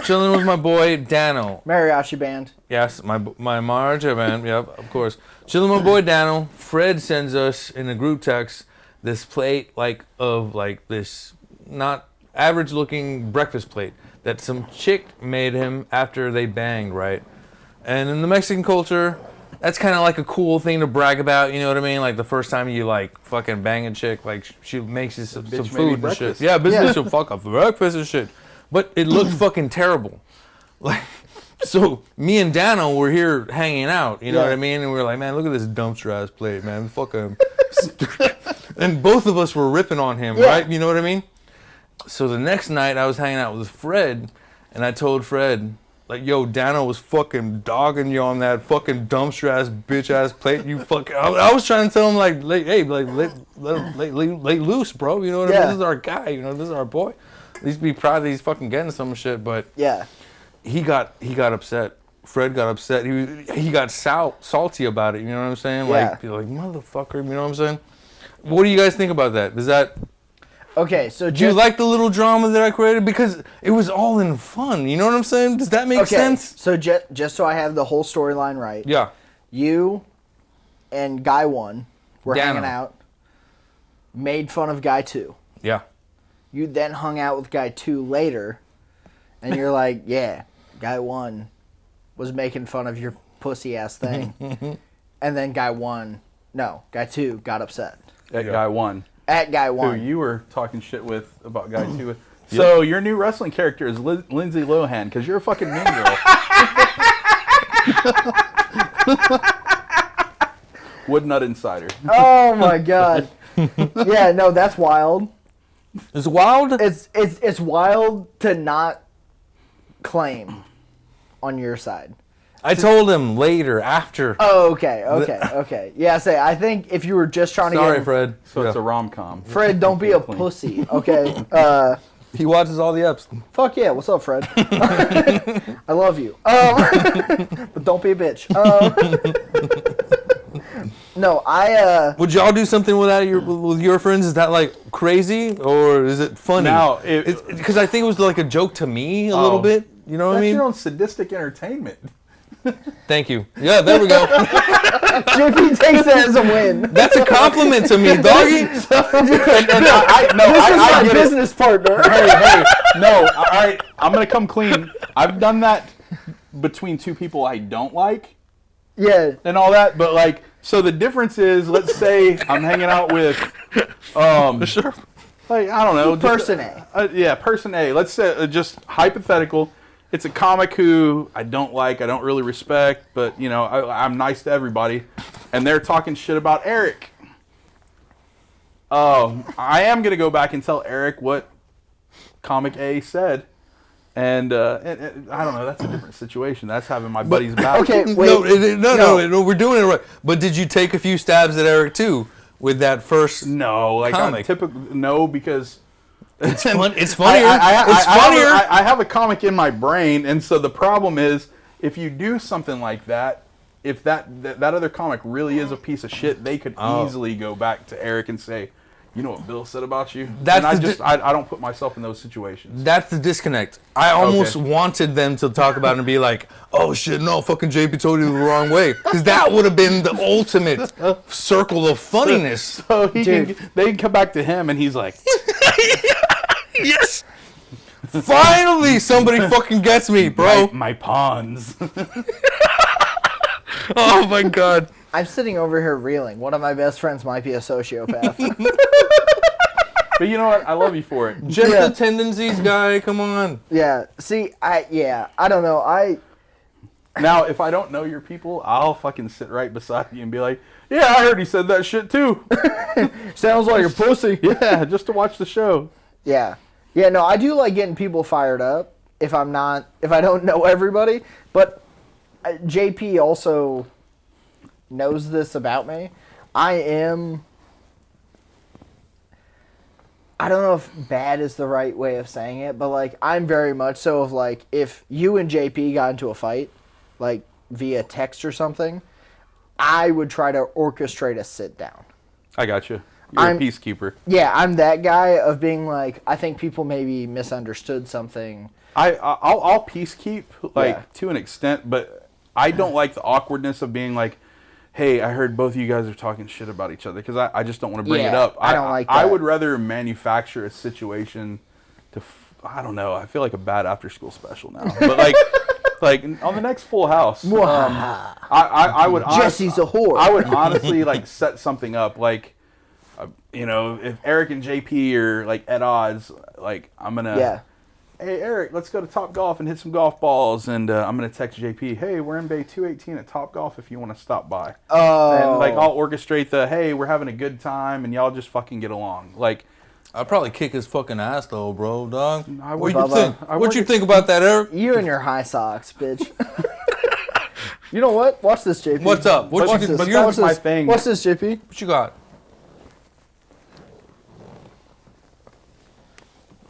chilling with my boy Dano. Mariachi band. Yes, my Marja band. Yep, of course. Chilling with my boy Dano. Fred sends us in a group text this plate of this not average looking breakfast plate that some chick made him after they banged, right? And in the Mexican culture, that's kind of like a cool thing to brag about, you know what I mean? Like the first time you fucking bang a chick, she makes you some food and shit. Yeah, business will fuck up for breakfast and shit. But it looked fucking terrible. So me and Dano were here hanging out, you know what I mean? And we were like, man, look at this dumpster ass plate, man. Fuck him. And both of us were ripping on him, right? You know what I mean? So the next night I was hanging out with Fred, and I told Fred, yo, Dano was fucking dogging you on that fucking dumpster ass bitch ass plate. You fucking. I was trying to tell him hey, lay loose, bro. You know what I mean? This is our guy. You know, this is our boy. At least be proud that he's fucking getting some shit. But he got upset. Fred got upset. He got salty about it. You know what I'm saying? Like motherfucker. You know what I'm saying? What do you guys think about that? Is that? Okay, so do you like the little drama that I created? Because it was all in fun. You know what I'm saying? Does that make sense? So just so I have the whole storyline right. Yeah. You and Guy 1 were Dano. hanging out, made fun of Guy 2. Yeah. You then hung out with Guy 2 later, and you're like, yeah, Guy 1 was making fun of your pussy ass thing. And then Guy 2 got upset. That Guy 1. At Guy 1. Who you were talking shit with about Guy 2. So your new wrestling character is Lindsay Lohan because you're a fucking mean girl. Woodnut Insider. Oh my god. Yeah, no, that's wild. It's wild? It's wild to not claim on your side. I told him later, after. Oh, okay. Yeah, I think if you were just trying to Sorry, get... Fred. So it's a rom-com. Fred, don't be a Clean. pussy, okay? He watches all the eps. Fuck yeah, what's up, Fred? I love you. But don't be a bitch. No, Would y'all do something with your friends? Is that like crazy or is it funny? Now, because I think it was like a joke to me a little bit. You know what I that's mean? your own sadistic entertainment. Thank you. Yeah, there we go. JP takes that as a win. That's a compliment to me, doggy. This is my get it. business partner. Hey, no, all right, I'm going to come clean. I've done that between two people I don't like Yeah. and all that, but like, so the difference is, let's say I'm hanging out with, Sure. like, I don't know. Person A. Yeah, person A. Let's say, just hypothetical. It's a comic who I don't like, I don't really respect, but, you know, I'm nice to everybody. And they're talking shit about Eric. I am going to go back and tell Eric what comic A said. And I don't know, that's a different situation. That's having my buddy's back. Okay, wait. No, we're doing it right. But did you take a few stabs at Eric, too, with that first No, like, comic? no, because... It's fun. It's funnier. It's funnier. I have a comic in my brain, and so the problem is, if you do something like that, if that other comic really is a piece of shit, they could easily go back to Eric and say, you know what Bill said about you? I don't put myself in those situations. That's the disconnect. I almost wanted them to talk about it and be like, oh shit, no, fucking JP told you the wrong way. Because that would have been the ultimate circle of funniness. So they can come back to him, and he's like... Yes! Finally, somebody fucking gets me, bro. My pawns. Oh my god. I'm sitting over here reeling. One of my best friends might be a sociopath. But you know what? I love you for it. Just the tendencies, guy. Come on. Yeah. See, I don't know. Now, if I don't know your people, I'll fucking sit right beside you and be like, yeah, I heard he said that shit too. Sounds like a pussy. Yeah, just to watch the show. Yeah. Yeah, no, I do like getting people fired up if I don't know everybody. But JP also knows this about me. I don't know if bad is the right way of saying it, but like I'm very much so of like if you and JP got into a fight, like via text or something, I would try to orchestrate a sit down. I got you. You're a peacekeeper. Yeah, I'm that guy of being like, I think people maybe misunderstood something. I'll peacekeep to an extent, but I don't like the awkwardness of being like, hey, I heard both of you guys are talking shit about each other, because I just don't want to bring it up. I don't like that. I would rather manufacture a situation to, I don't know, I feel like a bad after-school special now. But like on the next Full House, I would Jesse's a whore. I would honestly like set something up, like, you know, if Eric and JP are like at odds, like I'm gonna, hey Eric, let's go to Top Golf and hit some golf balls, and I'm gonna text JP, hey, we're in Bay 218 at Top Golf if you want to stop by. And like I'll orchestrate the, hey, we're having a good time and y'all just fucking get along. Like, I'd probably kick his fucking ass though, bro, dog. What Bubba. you think? What you think about that, Eric? You and your high socks, bitch. You know what? Watch this, JP. What's up? Watch Watch this. this. Watch my this. thing. Watch this, JP. What you got?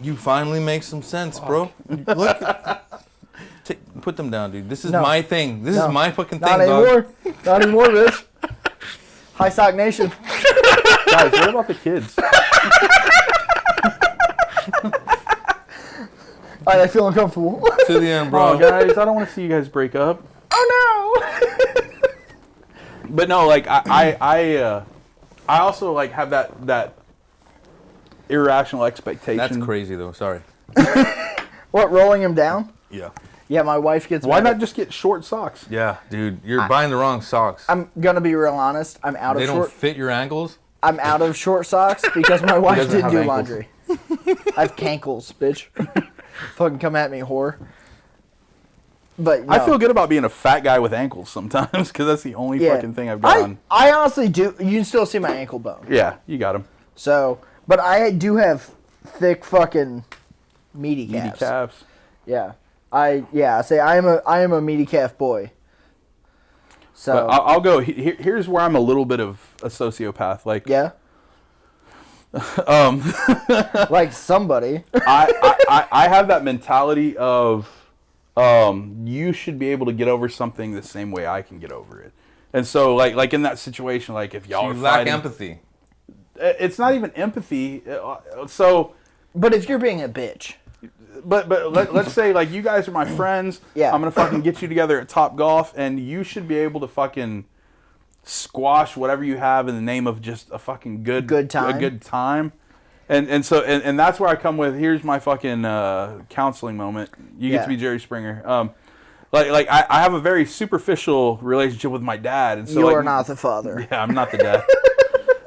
You finally make some sense, bro. Look, put them down, dude. This is my thing. This is my fucking thing, Not anymore. Not anymore, bitch. High sock nation. guys, what about the kids? I feel uncomfortable. To the end, bro. Oh, guys, I don't want to see you guys break up. Oh no. But no, like I also like have that irrational expectation. That's crazy, though. Sorry. What, rolling him down? Yeah. Yeah, my wife gets Why mad. not just get short socks? Yeah, dude. You're buying the wrong socks. I'm gonna be real honest. I'm out They of don't short. fit your ankles? I'm out of short socks because my wife doesn't didn't have do ankles. laundry. I have cankles, bitch. Fucking come at me, whore. But no. I feel good about being a fat guy with ankles sometimes, because that's the only fucking thing I've got on. I honestly do. You can still see my ankle bone. Yeah, you got them. So, but I do have thick fucking meaty calves. Meaty calves. Yeah. I am a meaty calf boy. So But I'll go. Here's where I'm a little bit of a sociopath. Like, yeah, um, like somebody. I have that mentality of, you should be able to get over something the same way I can get over it. And so, like in that situation, like if y'all You are lack fighting, empathy. it's not even empathy. So, But if you're being a bitch, but let's say like you guys are my friends. Yeah. I'm gonna fucking get you together at Top Golf, and you should be able to fucking squash whatever you have in the name of just a fucking good time. a good time. And so that's where I come with, here's my fucking counseling moment. You get to be Jerry Springer. Like I have a very superficial relationship with my dad, and so you like, are not the father. Yeah, I'm not the dad.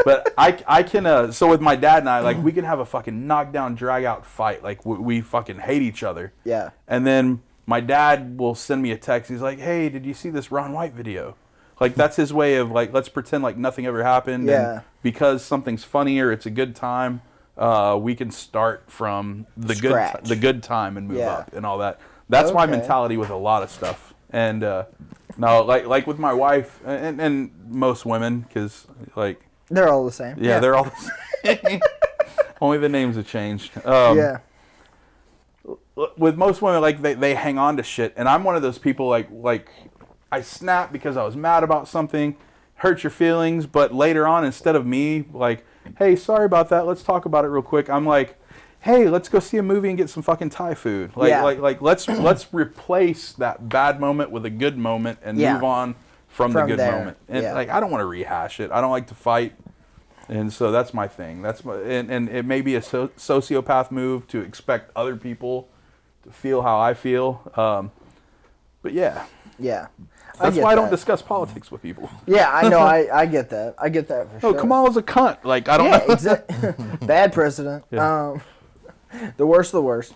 But I can, so with my dad and I, like, we can have a fucking knockdown, drag-out fight. Like, we fucking hate each other. Yeah. And then my dad will send me a text. He's like, hey, did you see this Ron White video? Like, that's his way of, like, let's pretend like nothing ever happened. Yeah. And because something's funny or it's a good time, we can start from the Scratch. good time and move Yeah. up and all that. That's my Okay. mentality with a lot of stuff. And, no, like with my wife and most women, because, like... They're all the same. Yeah, they're all the same. Only the names have changed. Yeah. With most women, like they hang on to shit, and I'm one of those people. Like I snap because I was mad about something, hurt your feelings, but later on, instead of me like, hey, sorry about that, let's talk about it real quick, I'm like, hey, let's go see a movie and get some fucking Thai food. Like let's replace that bad moment with a good moment and move on from the good there. moment. And like I don't want to rehash it. I don't like to fight. And so that's my thing. That's my, and it may be a sociopath move to expect other people to feel how I feel. But yeah. Yeah. That's why I don't discuss politics with people. Yeah, I know. I get that. I get that for sure. Oh, Kamala's a cunt. Like, I don't know. Exactly. Bad president. Yeah. The worst of the worst.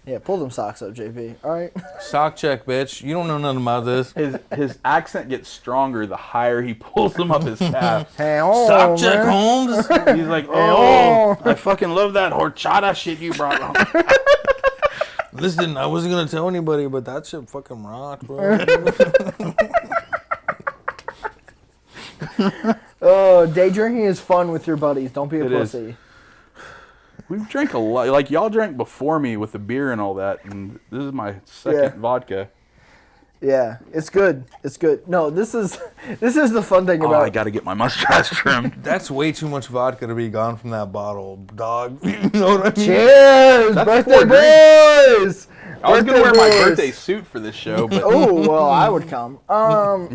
Yeah, pull them socks up, JP. All right. Sock check, bitch. You don't know nothing about this. His accent gets stronger the higher he pulls them up his calf. Hey, oh, Sock check, man. Holmes. He's like, oh, I fucking love that horchata shit you brought home. Listen, I wasn't gonna tell anybody, but that shit fucking rocked, bro. Oh, day drinking is fun with your buddies. Don't be a It is. pussy. We've drank a lot. Like, y'all drank before me with the beer and all that, and this is my second vodka. Yeah, it's good. It's good. No, this is the fun thing Oh, about. I got to get my mustache trimmed. That's way too much vodka to be gone from that bottle, dog. You know what I mean? Cheers, That's birthday 4 drinks. boys. I was going to wear my boys. birthday suit for this show, but Oh well, I would come. All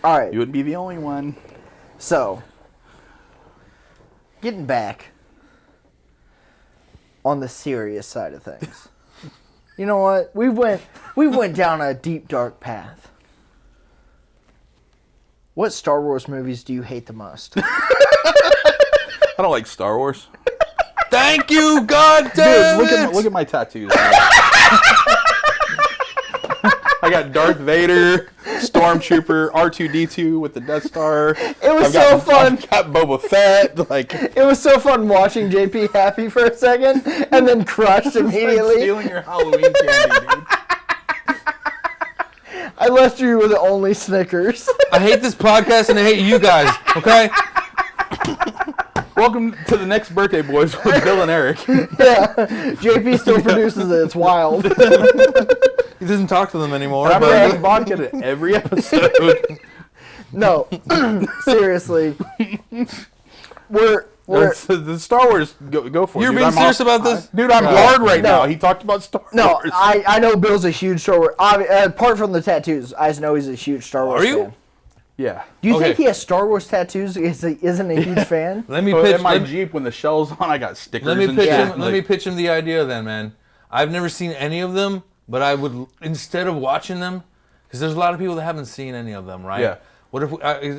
right. you wouldn't be the only one. So, getting back on the serious side of things. You know what? We went down a deep dark path. What Star Wars movies do you hate the most? I don't like Star Wars. Thank you, God Dude, damn it! look at my tattoos. I got Darth Vader, Stormtrooper, R2-D2 with the Death Star. It was so fun. I've got Boba Fett. Like, It was so fun watching JP happy for a second and then crushed it's like immediately. stealing your Halloween candy, dude. I left you with only Snickers. I hate this podcast and I hate you guys. Okay? Welcome to the next birthday, boys, with Bill and Eric. Yeah, JP still produces it. It's wild. He doesn't talk to them anymore. I'm But bringing vodka to every episode. No, seriously, we're The Star Wars, go for it. you're dude. being I'm serious off- about this? Dude, I'm hard right No. now. He talked about Star no. Wars. I know Bill's a huge Star Wars. Apart from the tattoos, I just know he's a huge Star Wars Are you? fan. Yeah. Do you Okay. think he has Star Wars tattoos? Isn't a huge fan? Let me So pitch. in my Let me, Jeep, when the shell's on, I got stickers let me and pitch shit. him. Let me pitch him the idea then, man. I've never seen any of them, but I would, instead of watching them, because there's a lot of people that haven't seen any of them, right? Yeah. What if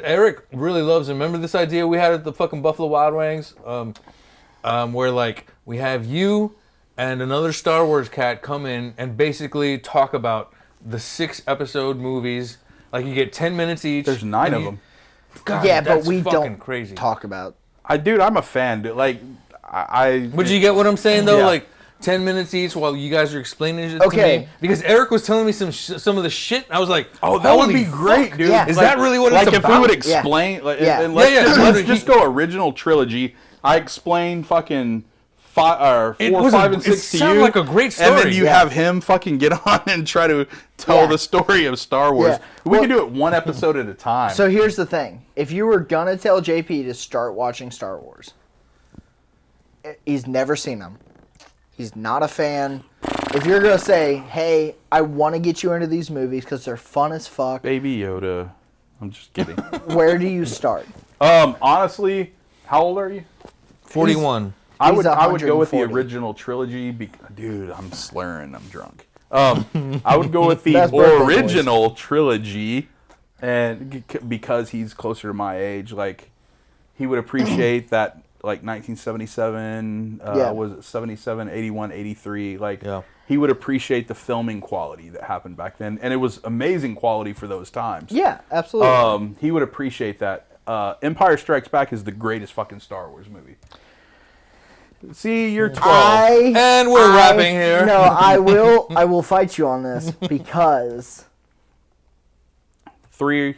Eric really loves them? Remember this idea we had at the fucking Buffalo Wild Wings, where like we have you and another Star Wars cat come in and basically talk about the 6-episode movies. Like you get 10 minutes each. There's 9 and of you- them. God, Yeah, but that's we fucking don't crazy. talk about. Dude, I'm a fan. Dude. Like, I Would you get what I'm saying though? Yeah. Like 10 minutes each while you guys are explaining it to Okay. me? Because Eric was telling me some of the shit. I was like, Oh, that would holy be great, fuck. dude. Yeah. Is that really what like it's if about? we would explain, like, Yeah. and let's, Yeah, just, yeah. let's just go original trilogy. I explain fucking 4, It was 5, a- and it 6 to sounded you, like a great and then story. you Yeah. have him fucking get on and try to tell Yeah. the story of Star Wars. Yeah. We Well- can do it one episode at a time. So here's the thing: if you were gonna tell JP to start watching Star Wars, he's never seen them. He's not a fan. If you're gonna say, "Hey, I want to get you into these movies because they're fun as fuck," Baby Yoda. I'm just kidding. where do you start? Honestly, how old are you? 41. I He's would go with the 140. original trilogy. Dude, I'm slurring. I'm drunk. I would go with the That's birthday boys. original trilogy, and because he's closer to my age, like he would appreciate that, like 1977, Yeah. was it 77, 81, 83? Like Yeah. he would appreciate the filming quality that happened back then, and it was amazing quality for those times. Yeah, absolutely. He would appreciate that. Empire Strikes Back is the greatest fucking Star Wars movie. See, you're 12. And we're wrapping here. No, I will fight you on this because Three?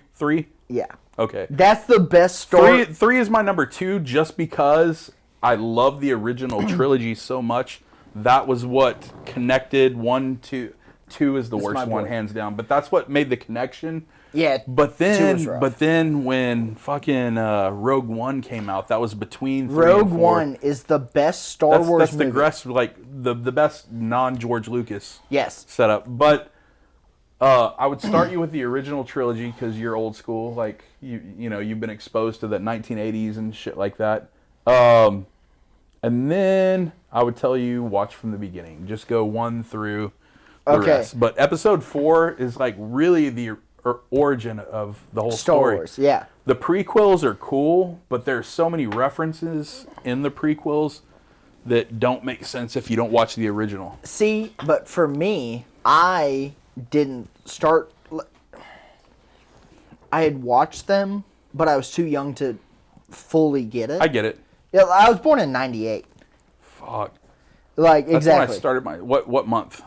yeah, Okay. that's the best story. Three is my number 2 just because I love the original trilogy so much. That was what connected 1, 2. 2 is the This is worst my one, boy. hands down. But that's what made the connection. Yeah, But 2 was then, rough. when fucking Rogue One came out, that was between 3 Rogue and 4. One is the best Star Wars That's movie. the best non-George Lucas Yes. setup. But I would start you with the original trilogy because you're old school. Like you know you've been exposed to the 1980s and shit like that. And then I would tell you watch from the beginning. Just go 1 through the Okay. rest. But episode 4 is like really the origin of the whole Star story. Wars, yeah. The prequels are cool, but there's so many references in the prequels that don't make sense if you don't watch the original. See, but for me, I didn't start. I had watched them, but I was too young to fully get it. I get it. Yeah, I was born in '98. Fuck. Like That's exactly. when I started my what month?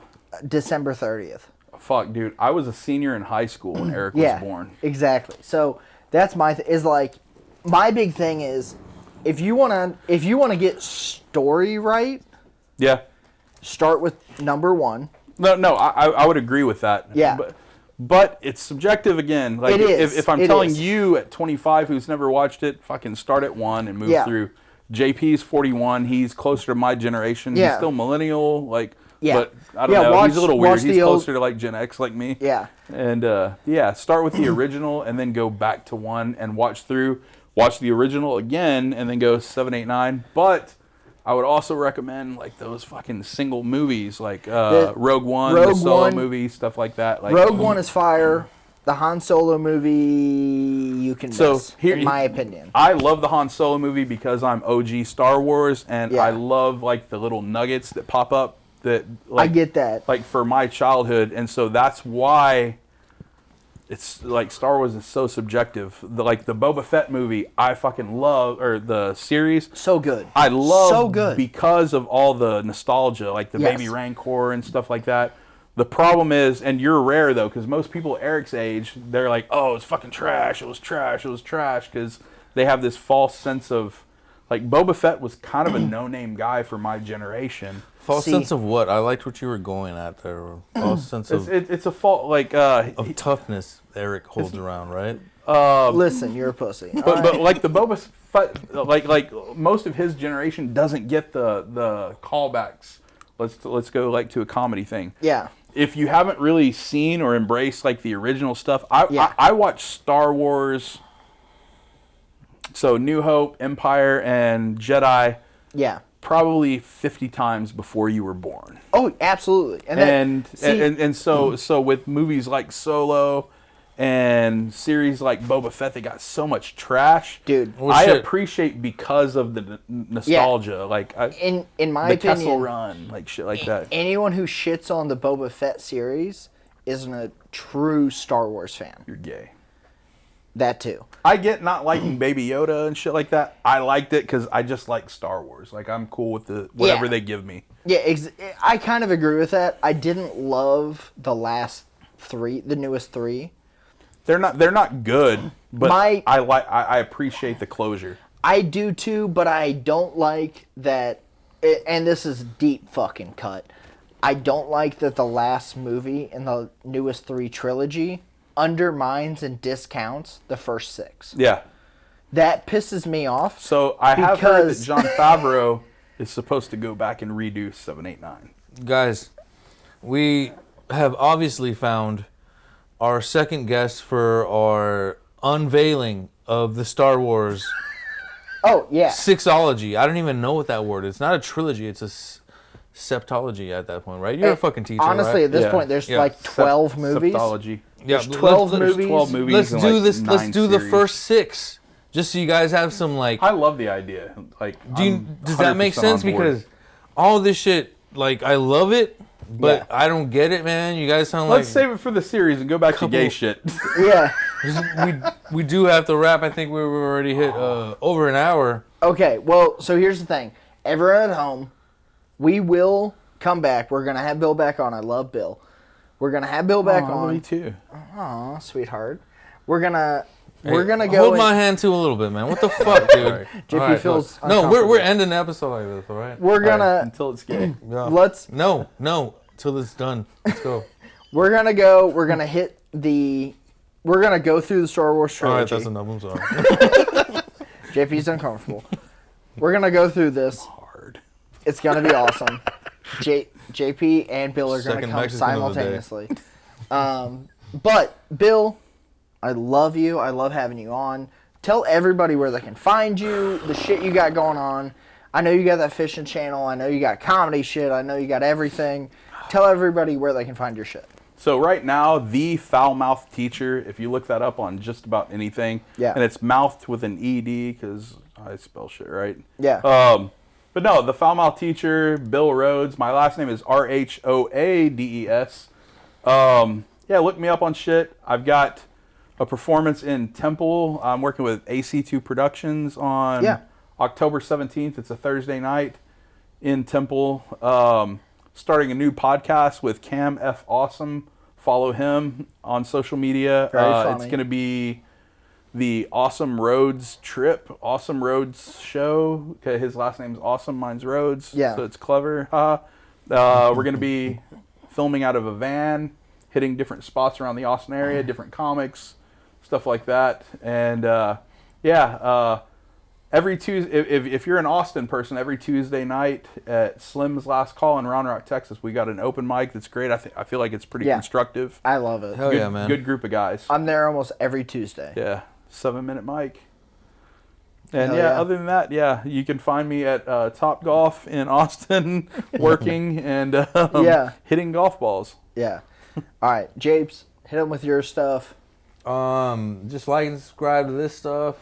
December 30th. Fuck, dude. I was a senior in high school when Eric was Yeah, born. exactly. So that's is like my big thing is if you wanna get story right, Yeah. start with number 1. No, I would agree with that. Yeah. But it's subjective again. Like It is. if I'm It telling is. you at 25 who's never watched it, fucking start at 1 and move Yeah. through. JP's 41. He's closer to my generation. Yeah. He's still millennial. Like, Yeah. but I don't Yeah, know. watch- He's a little weird. watch He's the old- closer to like Gen X like me. Yeah. And yeah, start with the original and then go back to 1 and watch through. Watch the original again and then go 7, 8, 9. But I would also recommend like those fucking single movies like Rogue One, the Rogue Solo One- movie, stuff like that. Like Rogue One is fire. The Han Solo movie you can So, miss, here- in my opinion. I love the Han Solo movie because I'm OG Star Wars and Yeah. I love like the little nuggets that pop up that I like get that. like for my childhood, and so that's why it's like Star Wars is so subjective. The Boba Fett movie, I fucking love, or the series. So good. I love So good. because of all the nostalgia, like the Yes. Baby Rancor and stuff like that. The problem is, and you're rare though, because most people Eric's age, they're like, "Oh, it's fucking trash. It was trash. It was trash," because they have this false sense of, like, Boba Fett was kind of a no-name guy for my generation. False See- sense of what? I liked what you were going at there. False sense It's a fault, like, of toughness Eric holds around, right? Listen, you're a pussy. but like the Boba Fett, like most of his generation doesn't get the callbacks. Let's go like to a comedy thing. Yeah. If you haven't really seen or embraced like the original stuff, I watched Star Wars, so New Hope, Empire, and Jedi Yeah. probably 50 times before you were born. Oh, absolutely. And so with movies like Solo and series like Boba Fett, they got so much trash. Dude. Well, I shit. appreciate because of the nostalgia. Like in my the opinion, Kessel Run, like shit like that. anyone who shits on the Boba Fett series isn't a true Star Wars fan. You're gay. That too. I get not liking Baby Yoda and shit like that. I liked it because I just like Star Wars. Like, I'm cool with whatever Yeah. they give me. Yeah, I kind of agree with that. I didn't love the last 3, the newest 3. They're not good, but I appreciate the closure. I do too, but I don't like that. And this is deep fucking cut. I don't like that the last movie in the newest 3 trilogy undermines and discounts the first 6. Yeah. That pisses me off. So I have heard that Because- Jon Favreau is supposed to go back and redo 7, 8, 9. Guys, we have obviously found our second guest for our unveiling of the Star Wars Oh, yeah. sixology. I don't even know what that word is. It's not a trilogy. It's a septology at that point, right? You're a fucking teacher, Honestly, right? at this Yeah. point, there's Yeah. like 12 movies. Septology. Yeah, There's 12 There's movies. 12 movies. Let's and do like this. Let's 9 do the series. first 6, just so you guys have some like. I love the idea. Like, Does that make sense? Because all this shit, like, I love it, but Yeah. I don't get it, man. You guys sound let's like save it for the series and go back to gay shit. Yeah. we do have to wrap. I think we were already hit over an hour. Okay, well, so here's the thing. Everyone at home, we will come back. We're going to have Bill back on. I love Bill. We're going to have Bill back on. Me too. Aw, sweetheart. We're going to Hey, go hold in- my hand too a little bit, man. What the fuck, dude? JP All right, feels look. No, we're uncomfortable. ending the episode like this, all right? We're going to Until it's gay. Yeah. let's No, till it's done. Let's go. we're going to go through the Star Wars All right, trilogy. that's enough. I'm sorry. JP's uncomfortable. We're going to go through this. Hard. It's going to be awesome. JP and Bill are going to Second come Mexican of the day. simultaneously. But Bill, I love you. I love having you on. Tell everybody where they can find you, the shit you got going on. I know you got that fishing channel. I know you got comedy shit. I know you got everything. Tell everybody where they can find your shit. So right now, the foul mouth teacher, if you look that up on just about anything, Yeah. and it's mouthed with an ED because I spell shit right. Yeah. But no, the foul mouth teacher, Bill Rhoades. My last name is Rhoades. Yeah, look me up on shit. I've got a performance in Temple. I'm working with AC2 Productions on October 17th. It's a Thursday night in Temple. Starting a new podcast with Cam F. Awesome. Follow him on social media. Very funny. It's going to be the Awesome Rhoades trip, Awesome Rhoades show. Okay, his last name's Awesome, mine's Rhoades. Yeah. So it's clever. We're going to be filming out of a van, hitting different spots around the Austin area, different comics, stuff like that. And every Tuesday, if you're an Austin person, every Tuesday night at Slim's Last Call in Round Rock, Texas, we got an open mic that's great. I feel like it's pretty constructive. I love it. Hell Good, yeah, man. Good group of guys. I'm there almost every Tuesday. Yeah, 7-minute mic. And Hell yeah, yeah. other than that, yeah, you can find me at Top Golf in Austin, working and hitting golf balls. Yeah. All right, Japes, hit them with your stuff. Just like and subscribe to this stuff.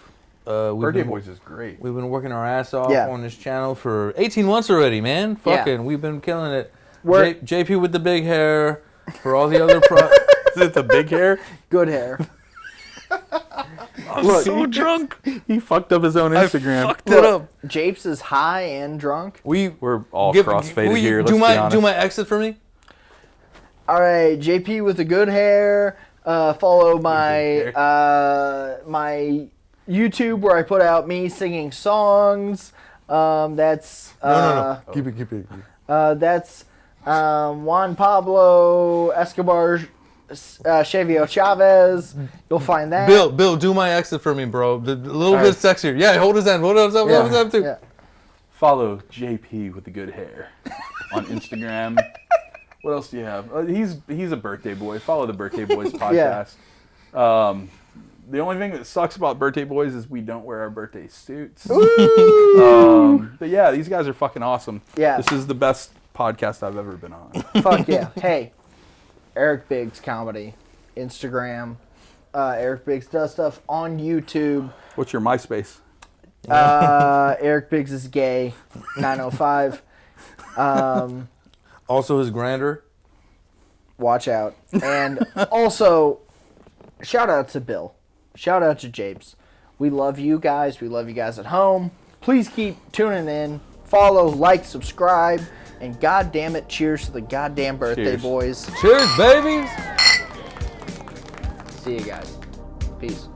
Birthday Boys is great. We've been working our ass off Yeah. on this channel for 18 months already, man. Yeah. Fucking, we've been killing it. We're- JP with the big hair. For all the other Is it the big hair? Good hair. I'm Look, so drunk. He fucked up his own Instagram. Fucked it up. Japes is high and drunk. We're all Give- crossfaded will you here. Let's do be my honest. do my exit for me. All right, JP with the good hair. Follow my hair. my YouTube where I put out me singing songs. That's No. Keep it. that's Juan Pablo Escobar Chevio Chavez. You'll find that. Bill, do my exit for me, bro. A little bit sexier. Yeah, hold his hand. Hold his hand. Hold his hand too. Yeah. Follow JP with the good hair on Instagram. What else do you have? He's a birthday boy. Follow the Birthday Boys podcast. The only thing that sucks about Birthday Boys is we don't wear our birthday suits. But yeah, these guys are fucking awesome. Yeah. This is the best podcast I've ever been on. Fuck yeah. Hey, Eric Biggs Comedy, Instagram. Eric Biggs does stuff on YouTube. What's your MySpace? Eric Biggs is gay, 905. Also his grander. Watch out. And also, shout out to Bill. shout out to Japes. We love you guys. We love you guys at home. Please keep tuning in. Follow, like, subscribe, and God damn it, cheers to the goddamn birthday, Cheers. boys. Cheers, babies. See you guys. Peace.